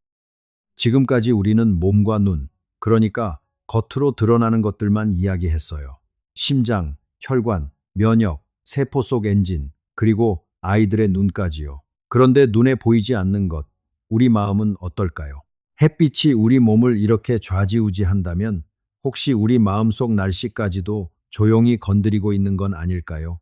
지금까지 우리는 몸과 눈, 그러니까 겉으로 드러나는 것들만 이야기했어요. 심장, 혈관, 면역, 세포 속 엔진, 그리고 아이들의 눈까지요. 그런데 눈에 보이지 않는 것, 우리 마음은 어떨까요? 햇빛이 우리 몸을 이렇게 좌지우지한다면 혹시 우리 마음속 날씨까지도 조용히 건드리고 있는 건 아닐까요?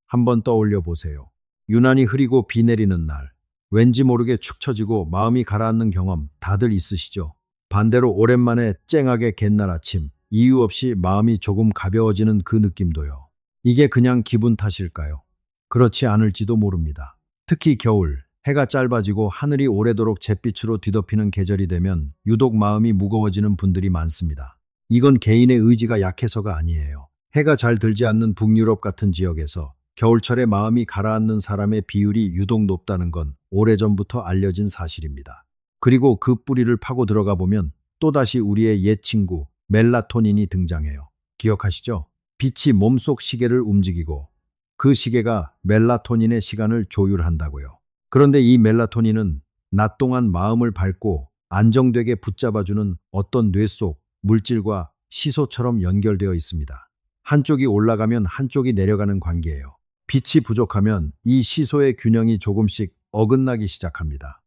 한번 떠올려 보세요. 유난히 흐리고 비 내리는 날, 왠지 모르게 축 처지고 마음이 가라앉는 경험 다들 있으시죠? 반대로 오랜만에 쨍하게 갯날 아침, 이유 없이 마음이 조금 가벼워지는 그 느낌도요. 이게 그냥 기분 탓일까요? 그렇지 않을지도 모릅니다. 특히 겨울, 해가 짧아지고 하늘이 오래도록 잿빛으로 뒤덮이는 계절이 되면 유독 마음이 무거워지는 분들이 많습니다. 이건 개인의 의지가 약해서가 아니에요. 해가 잘 들지 않는 북유럽 같은 지역에서 겨울철에 마음이 가라앉는 사람의 비율이 유독 높다는 건 오래전부터 알려진 사실입니다. 그리고 그 뿌리를 파고 들어가 보면 또다시 우리의 옛 친구 멜라토닌이 등장해요. 기억하시죠? 빛이 몸속 시계를 움직이고 그 시계가 멜라토닌의 시간을 조율한다고요. 그런데 이 멜라토닌은 낮 동안 마음을 밝고 안정되게 붙잡아주는 어떤 뇌 속 물질과 시소처럼 연결되어 있습니다. 한쪽이 올라가면 한쪽이 내려가는 관계예요. 빛이 부족하면 이 시소의 균형이 조금씩 어긋나기 시작합니다.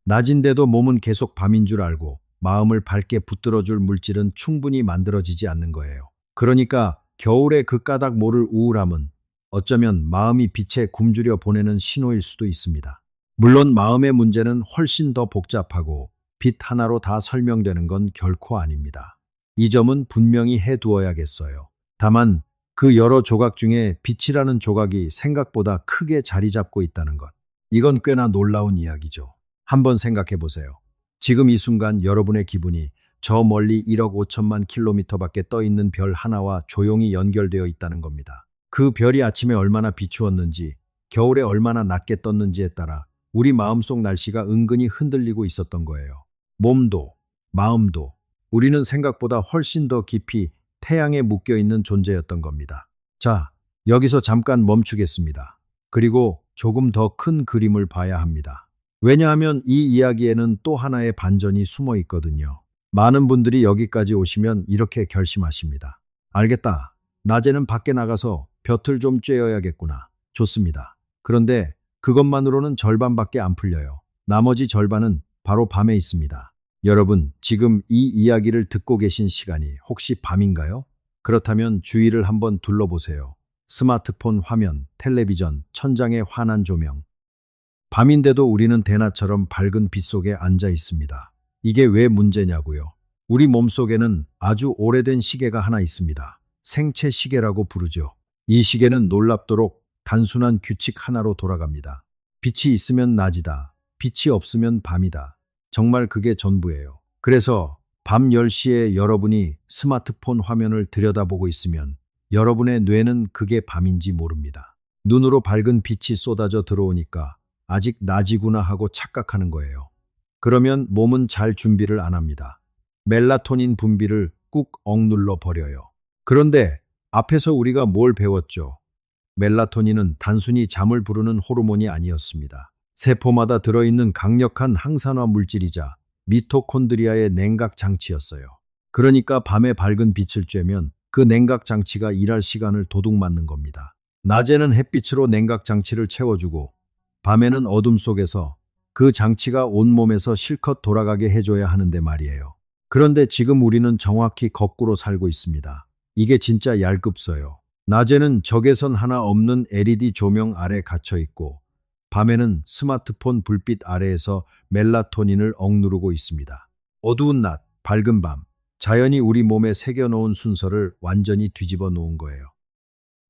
낮인데도 몸은 계속 밤인 줄 알고 마음을 밝게 붙들어줄 물질은 충분히 만들어지지 않는 거예요. 그러니까 겨울에 그 까닭 모를 우울함은 어쩌면 마음이 빛에 굶주려 보내는 신호일 수도 있습니다. 물론 마음의 문제는 훨씬 더 복잡하고 빛 하나로 다 설명되는 건 결코 아닙니다. 이 점은 분명히 해두어야겠어요. 다만 그 여러 조각 중에 빛이라는 조각이 생각보다 크게 자리 잡고 있다는 것. 이건 꽤나 놀라운 이야기죠. 한번 생각해 보세요. 지금 이 순간 여러분의 기분이 저 멀리 1억 5천만 킬로미터밖에 떠 있는 별 하나와 조용히 연결되어 있다는 겁니다. 그 별이 아침에 얼마나 비추었는지, 겨울에 얼마나 낮게 떴는지에 따라 우리 마음속 날씨가 은근히 흔들리고 있었던 거예요. 몸도, 마음도 우리는 생각보다 훨씬 더 깊이 태양에 묶여 있는 존재였던 겁니다. 자, 여기서 잠깐 멈추겠습니다. 그리고 조금 더 큰 그림을 봐야 합니다. 왜냐하면 이 이야기에는 또 하나의 반전이 숨어 있거든요. 많은 분들이 여기까지 오시면 이렇게 결심하십니다. 알겠다. 낮에는 밖에 나가서 볕을 좀 쬐어야겠구나. 좋습니다. 그런데 그것만으로는 절반밖에 안 풀려요. 나머지 절반은 바로 밤에 있습니다. 여러분, 지금 이 이야기를 듣고 계신 시간이 혹시 밤인가요? 그렇다면 주위를 한번 둘러보세요. 스마트폰 화면, 텔레비전, 천장의 환한 조명. 밤인데도 우리는 대낮처럼 밝은 빛 속에 앉아 있습니다. 이게 왜 문제냐고요? 우리 몸속에는 아주 오래된 시계가 하나 있습니다. 생체 시계라고 부르죠. 이 시계는 놀랍도록 단순한 규칙 하나로 돌아갑니다. 빛이 있으면 낮이다. 빛이 없으면 밤이다. 정말 그게 전부예요. 그래서 밤 10시에 여러분이 스마트폰 화면을 들여다보고 있으면 여러분의 뇌는 그게 밤인지 모릅니다. 눈으로 밝은 빛이 쏟아져 들어오니까 아직 낮이구나 하고 착각하는 거예요. 그러면 몸은 잘 준비를 안 합니다. 멜라토닌 분비를 꾹 억눌러 버려요. 그런데 앞에서 우리가 뭘 배웠죠? 멜라토닌은 단순히 잠을 부르는 호르몬이 아니었습니다. 세포마다 들어있는 강력한 항산화 물질이자 미토콘드리아의 냉각 장치였어요. 그러니까 밤에 밝은 빛을 쬐면 그 냉각 장치가 일할 시간을 도둑맞는 겁니다. 낮에는 햇빛으로 냉각 장치를 채워주고 밤에는 어둠 속에서 그 장치가 온몸에서 실컷 돌아가게 해줘야 하는데 말이에요. 그런데 지금 우리는 정확히 거꾸로 살고 있습니다. 이게 진짜 얄궂어요. 낮에는 적외선 하나 없는 LED 조명 아래 갇혀 있고 밤에는 스마트폰 불빛 아래에서 멜라토닌을 억누르고 있습니다. 어두운 낮, 밝은 밤, 자연이 우리 몸에 새겨놓은 순서를 완전히 뒤집어 놓은 거예요.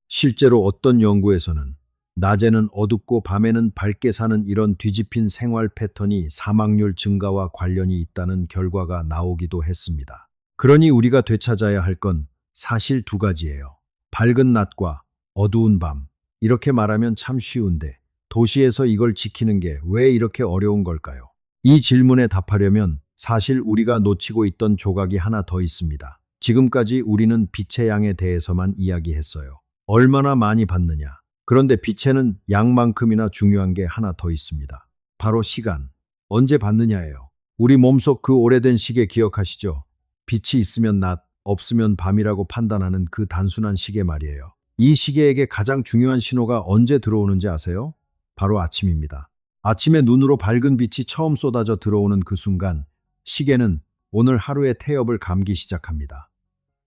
실제로 어떤 연구에서는 낮에는 어둡고 밤에는 밝게 사는 이런 뒤집힌 생활 패턴이 사망률 증가와 관련이 있다는 결과가 나오기도 했습니다. 그러니 우리가 되찾아야 할 건 사실 두 가지예요. 밝은 낮과 어두운 밤. 이렇게 말하면 참 쉬운데 도시에서 이걸 지키는 게 왜 이렇게 어려운 걸까요? 이 질문에 답하려면 사실 우리가 놓치고 있던 조각이 하나 더 있습니다. 지금까지 우리는 빛의 양에 대해서만 이야기했어요. 얼마나 많이 받느냐. 그런데 빛에는 양만큼이나 중요한 게 하나 더 있습니다. 바로 시간. 언제 받느냐예요. 우리 몸속 그 오래된 시계 기억하시죠? 빛이 있으면 낮, 없으면 밤이라고 판단하는 그 단순한 시계 말이에요. 이 시계에게 가장 중요한 신호가 언제 들어오는지 아세요? 바로 아침입니다. 아침에 눈으로 밝은 빛이 처음 쏟아져 들어오는 그 순간 시계는 오늘 하루의 태엽을 감기 시작합니다.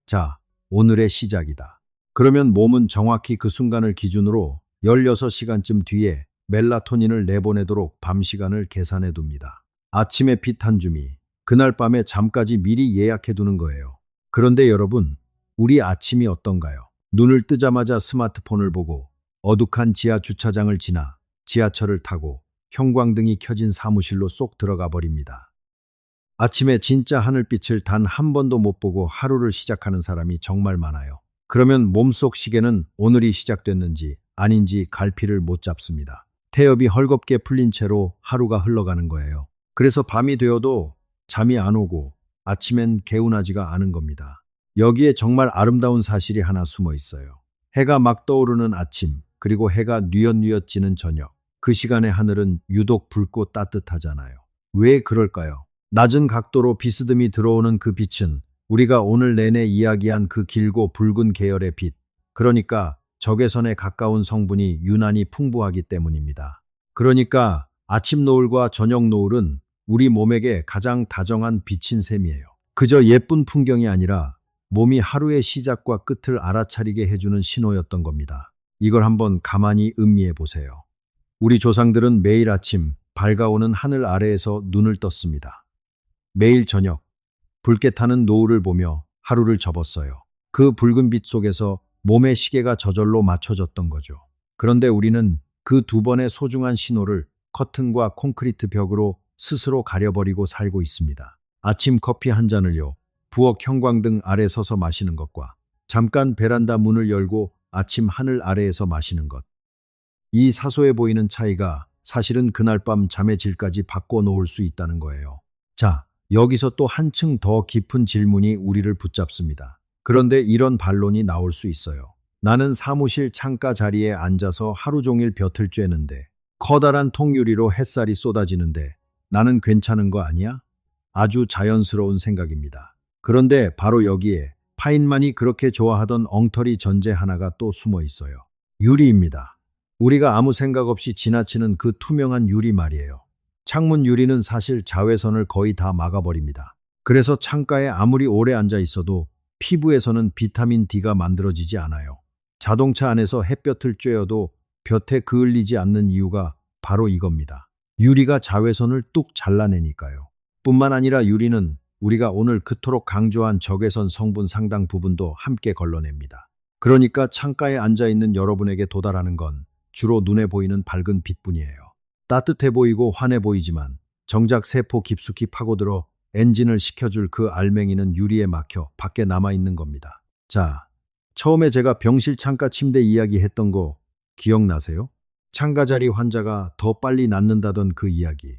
자, 오늘의 시작이다. 그러면 몸은 정확히 그 순간을 기준으로 16시간쯤 뒤에 멜라토닌을 내보내도록 밤 시간을 계산해 둡니다. 아침에 빛 한 줌이 그날 밤에 잠까지 미리 예약해 두는 거예요. 그런데 여러분, 우리 아침이 어떤가요? 눈을 뜨자마자 스마트폰을 보고 어둑한 지하 주차장을 지나 지하철을 타고 형광등이 켜진 사무실로 쏙 들어가 버립니다. 아침에 진짜 하늘빛을 단 한 번도 못 보고 하루를 시작하는 사람이 정말 많아요. 그러면 몸속 시계는 오늘이 시작됐는지 아닌지 갈피를 못 잡습니다. 태엽이 헐겁게 풀린 채로 하루가 흘러가는 거예요. 그래서 밤이 되어도 잠이 안 오고 아침엔 개운하지가 않은 겁니다. 여기에 정말 아름다운 사실이 하나 숨어 있어요. 해가 막 떠오르는 아침, 그리고 해가 뉘엿뉘엿 지는 저녁. 그 시간의 하늘은 유독 붉고 따뜻하잖아요. 왜 그럴까요? 낮은 각도로 비스듬히 들어오는 그 빛은 우리가 오늘 내내 이야기한 그 길고 붉은 계열의 빛, 그러니까 적외선에 가까운 성분이 유난히 풍부하기 때문입니다. 그러니까 아침 노을과 저녁 노을은 우리 몸에게 가장 다정한 빛인 셈이에요. 그저 예쁜 풍경이 아니라 몸이 하루의 시작과 끝을 알아차리게 해주는 신호였던 겁니다. 이걸 한번 가만히 음미해 보세요. 우리 조상들은 매일 아침 밝아오는 하늘 아래에서 눈을 떴습니다. 매일 저녁 붉게 타는 노을을 보며 하루를 접었어요. 그 붉은 빛 속에서 몸의 시계가 저절로 맞춰졌던 거죠. 그런데 우리는 그 두 번의 소중한 신호를 커튼과 콘크리트 벽으로 스스로 가려버리고 살고 있습니다. 아침 커피 한 잔을요, 부엌 형광등 아래 서서 마시는 것과 잠깐 베란다 문을 열고 아침 하늘 아래에서 마시는 것. 이 사소해 보이는 차이가 사실은 그날 밤 잠의 질까지 바꿔놓을 수 있다는 거예요. 자, 여기서 또 한층 더 깊은 질문이 우리를 붙잡습니다. 그런데 이런 반론이 나올 수 있어요. 나는 사무실 창가 자리에 앉아서 하루 종일 볕을 쬐는데 커다란 통유리로 햇살이 쏟아지는데 나는 괜찮은 거 아니야? 아주 자연스러운 생각입니다. 그런데 바로 여기에 파인만이 그렇게 좋아하던 엉터리 전제 하나가 또 숨어 있어요. 유리입니다. 우리가 아무 생각 없이 지나치는 그 투명한 유리 말이에요. 창문 유리는 사실 자외선을 거의 다 막아버립니다. 그래서 창가에 아무리 오래 앉아 있어도 피부에서는 비타민 D가 만들어지지 않아요. 자동차 안에서 햇볕을 쬐어도 볕에 그을리지 않는 이유가 바로 이겁니다. 유리가 자외선을 뚝 잘라내니까요. 뿐만 아니라 유리는 우리가 오늘 그토록 강조한 적외선 성분 상당 부분도 함께 걸러냅니다. 그러니까 창가에 앉아 있는 여러분에게 도달하는 건 주로 눈에 보이는 밝은 빛뿐이에요. 따뜻해 보이고 환해 보이지만 정작 세포 깊숙이 파고들어 엔진을 식혀줄 그 알맹이는 유리에 막혀 밖에 남아있는 겁니다. 자, 처음에 제가 병실 창가 침대 이야기했던 거 기억나세요? 창가자리 환자가 더 빨리 낫는다던 그 이야기.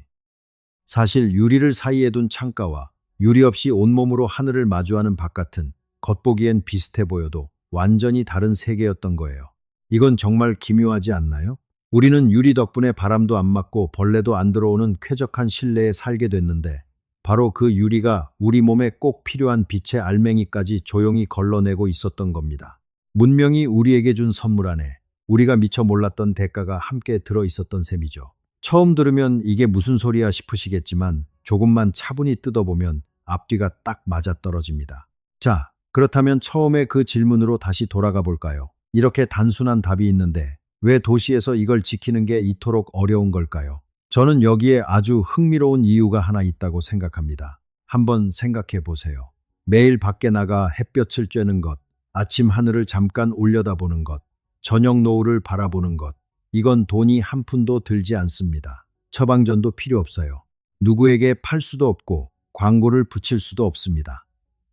사실 유리를 사이에 둔 창가와 유리 없이 온몸으로 하늘을 마주하는 바깥은 겉보기엔 비슷해 보여도 완전히 다른 세계였던 거예요. 이건 정말 기묘하지 않나요? 우리는 유리 덕분에 바람도 안 맞고 벌레도 안 들어오는 쾌적한 실내에 살게 됐는데 바로 그 유리가 우리 몸에 꼭 필요한 빛의 알맹이까지 조용히 걸러내고 있었던 겁니다. 문명이 우리에게 준 선물 안에 우리가 미처 몰랐던 대가가 함께 들어 있었던 셈이죠. 처음 들으면 이게 무슨 소리야 싶으시겠지만 조금만 차분히 뜯어보면 앞뒤가 딱 맞아떨어집니다. 자, 그렇다면 처음에 그 질문으로 다시 돌아가 볼까요? 이렇게 단순한 답이 있는데 왜 도시에서 이걸 지키는 게 이토록 어려운 걸까요? 저는 여기에 아주 흥미로운 이유가 하나 있다고 생각합니다. 한번 생각해 보세요. 매일 밖에 나가 햇볕을 쬐는 것, 아침 하늘을 잠깐 올려다보는 것, 저녁 노을을 바라보는 것, 이건 돈이 한 푼도 들지 않습니다. 처방전도 필요 없어요. 누구에게 팔 수도 없고 광고를 붙일 수도 없습니다.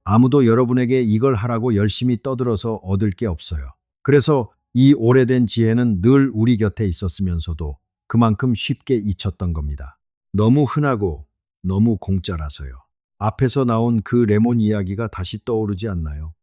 아무도 여러분에게 이걸 하라고 열심히 떠들어서 얻을 게 없어요. 그래서 이 오래된 지혜는 늘 우리 곁에 있었으면서도 그만큼 쉽게 잊혔던 겁니다. 너무 흔하고 너무 공짜라서요. 앞에서 나온 그 레몬 이야기가 다시 떠오르지 않나요?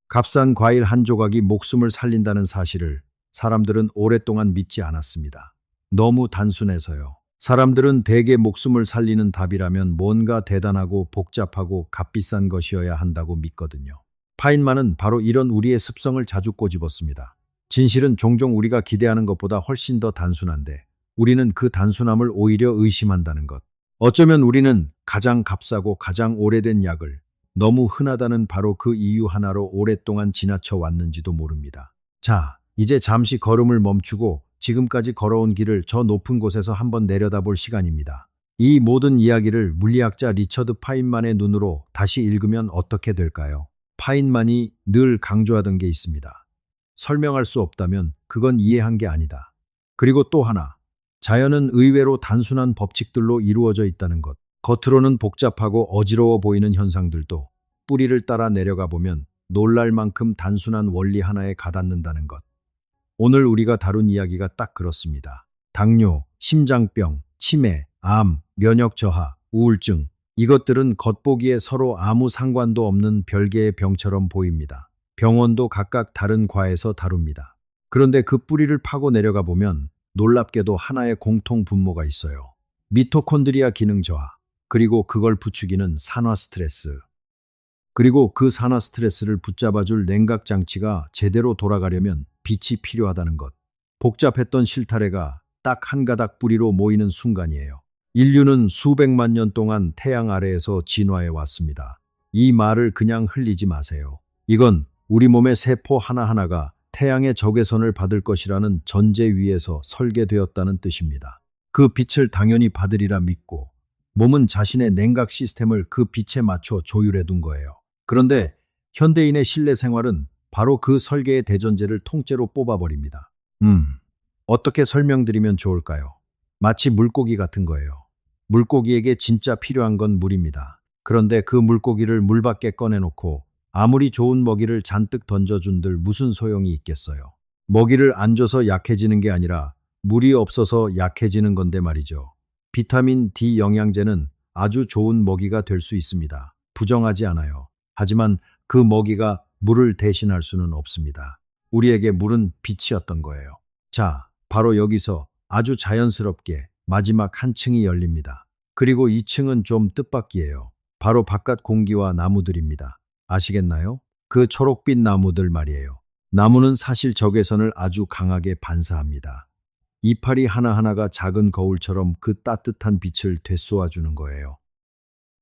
값싼 과일 한 조각이 목숨을 살린다는 사실을 사람들은 오랫동안 믿지 않았습니다. 너무 단순해서요. 사람들은 대개 목숨을 살리는 답이라면 뭔가 대단하고 복잡하고 값비싼 것이어야 한다고 믿거든요. 파인만은 바로 이런 우리의 습성을 자주 꼬집었습니다. 진실은 종종 우리가 기대하는 것보다 훨씬 더 단순한데 우리는 그 단순함을 오히려 의심한다는 것. 어쩌면 우리는 가장 값싸고 가장 오래된 약을 너무 흔하다는 바로 그 이유 하나로 오랫동안 지나쳐 왔는지도 모릅니다. 자, 이제 잠시 걸음을 멈추고 지금까지 걸어온 길을 저 높은 곳에서 한번 내려다볼 시간입니다. 이 모든 이야기를 물리학자 리처드 파인만의 눈으로 다시 읽으면 어떻게 될까요? 파인만이 늘 강조하던 게 있습니다. 설명할 수 없다면 그건 이해한 게 아니다. 그리고 또 하나, 자연은 의외로 단순한 법칙들로 이루어져 있다는 것. 겉으로는 복잡하고 어지러워 보이는 현상들도 뿌리를 따라 내려가 보면 놀랄 만큼 단순한 원리 하나에 가닿는다는 것. 오늘 우리가 다룬 이야기가 딱 그렇습니다. 당뇨, 심장병, 치매, 암, 면역 저하, 우울증, 이것들은 겉보기에 서로 아무 상관도 없는 별개의 병처럼 보입니다. 병원도 각각 다른 과에서 다룹니다. 그런데 그 뿌리를 파고 내려가 보면 놀랍게도 하나의 공통 분모가 있어요. 미토콘드리아 기능 저하, 그리고 그걸 부추기는 산화 스트레스. 그리고 그 산화 스트레스를 붙잡아줄 냉각 장치가 제대로 돌아가려면 빛이 필요하다는 것. 복잡했던 실타래가 딱 한 가닥 뿌리로 모이는 순간이에요. 인류는 수백만 년 동안 태양 아래에서 진화해 왔습니다. 이 말을 그냥 흘리지 마세요. 이건 우리 몸의 세포 하나하나가 태양의 적외선을 받을 것이라는 전제 위에서 설계되었다는 뜻입니다. 그 빛을 당연히 받으리라 믿고 몸은 자신의 냉각 시스템을 그 빛에 맞춰 조율해 둔 거예요. 그런데 현대인의 실내 생활은 바로 그 설계의 대전제를 통째로 뽑아버립니다. 어떻게 설명드리면 좋을까요? 마치 물고기 같은 거예요. 물고기에게 진짜 필요한 건 물입니다. 그런데 그 물고기를 물 밖에 꺼내놓고 아무리 좋은 먹이를 잔뜩 던져준들 무슨 소용이 있겠어요. 먹이를 안 줘서 약해지는 게 아니라 물이 없어서 약해지는 건데 말이죠. 비타민 D 영양제는 아주 좋은 먹이가 될 수 있습니다. 부정하지 않아요. 하지만 그 먹이가 물을 대신할 수는 없습니다. 우리에게 물은 빛이었던 거예요. 자, 바로 여기서 아주 자연스럽게 마지막 한 층이 열립니다. 그리고 이 층은 좀 뜻밖이에요. 바로 바깥 공기와 나무들입니다. 아시겠나요? 그 초록빛 나무들 말이에요. 나무는 사실 적외선을 아주 강하게 반사합니다. 이파리 하나하나가 작은 거울처럼 그 따뜻한 빛을 되쏘아주는 거예요.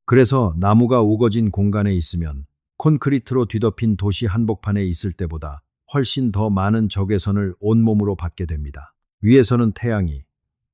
그래서 나무가 우거진 공간에 있으면 콘크리트로 뒤덮인 도시 한복판에 있을 때보다 훨씬 더 많은 적외선을 온몸으로 받게 됩니다. 위에서는 태양이,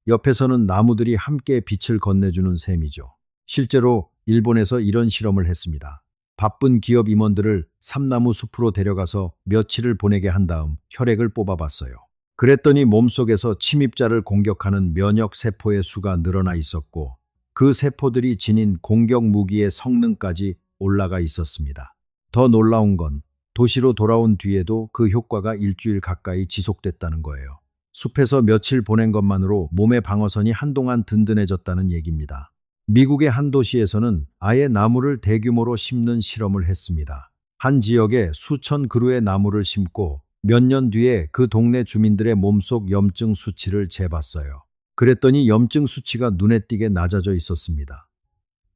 옆에서는 나무들이 함께 빛을 건네주는 셈이죠. 실제로 일본에서 이런 실험을 했습니다. 바쁜 기업 임원들을 삼나무 숲으로 데려가서 며칠을 보내게 한 다음 혈액을 뽑아봤어요. 그랬더니 몸속에서 침입자를 공격하는 면역 세포의 수가 늘어나 있었고 그 세포들이 지닌 공격 무기의 성능까지 올라가 있었습니다. 더 놀라운 건 도시로 돌아온 뒤에도 그 효과가 일주일 가까이 지속됐다는 거예요. 숲에서 며칠 보낸 것만으로 몸의 방어선이 한동안 든든해졌다는 얘기입니다. 미국의 한 도시에서는 아예 나무를 대규모로 심는 실험을 했습니다. 한 지역에 수천 그루의 나무를 심고 몇 년 뒤에 그 동네 주민들의 몸속 염증 수치를 재봤어요. 그랬더니 염증 수치가 눈에 띄게 낮아져 있었습니다.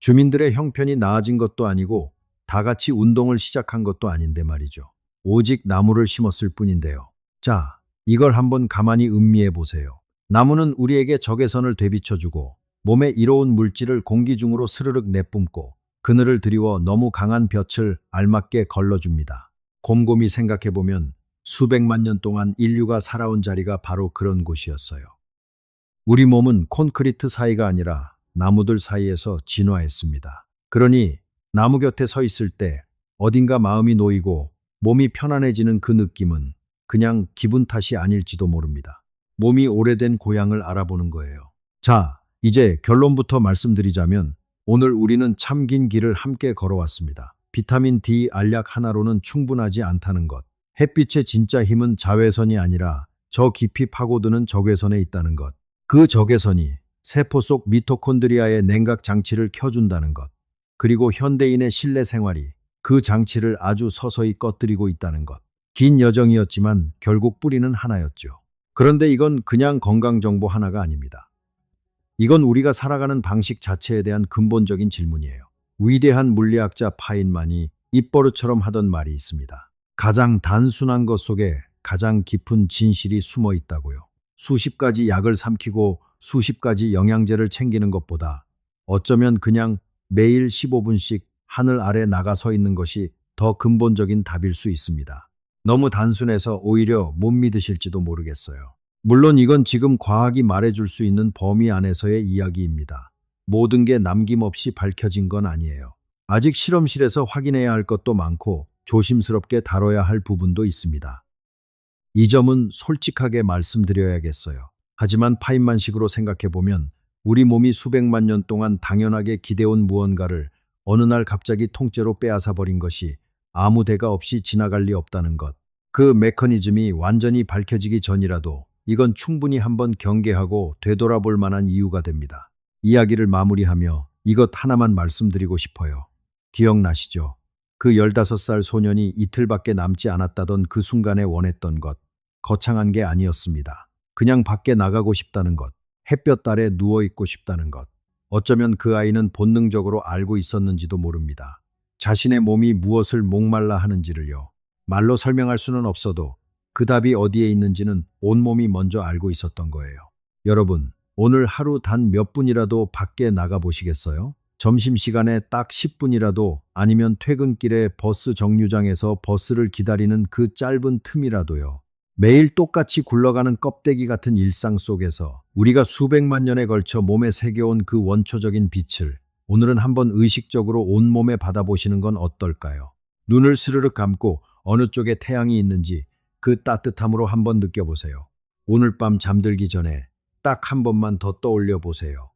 주민들의 형편이 나아진 것도 아니고 다 같이 운동을 시작한 것도 아닌데 말이죠. 오직 나무를 심었을 뿐인데요. 자, 이걸 한번 가만히 음미해 보세요. 나무는 우리에게 적외선을 되비춰주고 몸에 이로운 물질을 공기 중으로 스르륵 내뿜고 그늘을 드리워 너무 강한 볕을 알맞게 걸러줍니다. 곰곰이 생각해 보면 수백만 년 동안 인류가 살아온 자리가 바로 그런 곳이었어요. 우리 몸은 콘크리트 사이가 아니라 나무들 사이에서 진화했습니다. 그러니 나무 곁에 서 있을 때 어딘가 마음이 놓이고 몸이 편안해지는 그 느낌은 그냥 기분 탓이 아닐지도 모릅니다. 몸이 오래된 고향을 알아보는 거예요. 자, 이제 결론부터 말씀드리자면 오늘 우리는 참 긴 길을 함께 걸어왔습니다. 비타민 D 알약 하나로는 충분하지 않다는 것. 햇빛의 진짜 힘은 자외선이 아니라 저 깊이 파고드는 적외선에 있다는 것. 그 적외선이 세포 속 미토콘드리아의 냉각 장치를 켜준다는 것. 그리고 현대인의 실내 생활이 그 장치를 아주 서서히 꺼뜨리고 있다는 것. 긴 여정이었지만 결국 뿌리는 하나였죠. 그런데 이건 그냥 건강 정보 하나가 아닙니다. 이건 우리가 살아가는 방식 자체에 대한 근본적인 질문이에요. 위대한 물리학자 파인만이 입버릇처럼 하던 말이 있습니다. 가장 단순한 것 속에 가장 깊은 진실이 숨어 있다고요. 수십 가지 약을 삼키고 수십 가지 영양제를 챙기는 것보다 어쩌면 그냥 매일 15분씩 하늘 아래 나가 서 있는 것이 더 근본적인 답일 수 있습니다. 너무 단순해서 오히려 못 믿으실지도 모르겠어요. 물론 이건 지금 과학이 말해줄 수 있는 범위 안에서의 이야기입니다. 모든 게 남김없이 밝혀진 건 아니에요. 아직 실험실에서 확인해야 할 것도 많고 조심스럽게 다뤄야 할 부분도 있습니다. 이 점은 솔직하게 말씀드려야겠어요. 하지만 파인만식으로 생각해보면 우리 몸이 수백만 년 동안 당연하게 기대온 무언가를 어느 날 갑자기 통째로 빼앗아 버린 것이 아무 대가 없이 지나갈 리 없다는 것. 그 메커니즘이 완전히 밝혀지기 전이라도 이건 충분히 한번 경계하고 되돌아볼 만한 이유가 됩니다. 이야기를 마무리하며 이것 하나만 말씀드리고 싶어요. 기억나시죠? 그 15살 소년이 이틀밖에 남지 않았다던 그 순간에 원했던 것. 거창한 게 아니었습니다. 그냥 밖에 나가고 싶다는 것. 햇볕 아래 누워있고 싶다는 것. 어쩌면 그 아이는 본능적으로 알고 있었는지도 모릅니다. 자신의 몸이 무엇을 목말라 하는지를요. 말로 설명할 수는 없어도 그 답이 어디에 있는지는 온몸이 먼저 알고 있었던 거예요. 여러분, 오늘 하루 단 몇 분이라도 밖에 나가 보시겠어요? 점심시간에 딱 10분이라도 아니면 퇴근길에 버스 정류장에서 버스를 기다리는 그 짧은 틈이라도요. 매일 똑같이 굴러가는 껍데기 같은 일상 속에서 우리가 수백만 년에 걸쳐 몸에 새겨온 그 원초적인 빛을 오늘은 한번 의식적으로 온몸에 받아보시는 건 어떨까요? 눈을 스르륵 감고 어느 쪽에 태양이 있는지 그 따뜻함으로 한번 느껴보세요. 오늘 밤 잠들기 전에 딱 한 번만 더 떠올려 보세요.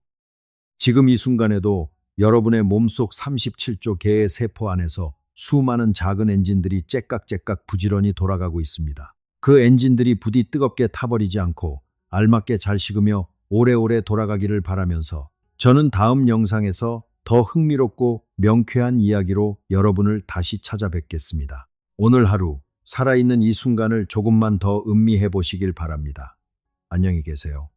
지금 이 순간에도 여러분의 몸속 37조 개의 세포 안에서 수많은 작은 엔진들이 째깍째깍 부지런히 돌아가고 있습니다. 그 엔진들이 부디 뜨겁게 타버리지 않고 알맞게 잘 식으며 오래오래 돌아가기를 바라면서 저는 다음 영상에서 더 흥미롭고 명쾌한 이야기로 여러분을 다시 찾아뵙겠습니다. 오늘 하루 살아있는 이 순간을 조금만 더 음미해 보시길 바랍니다. 안녕히 계세요.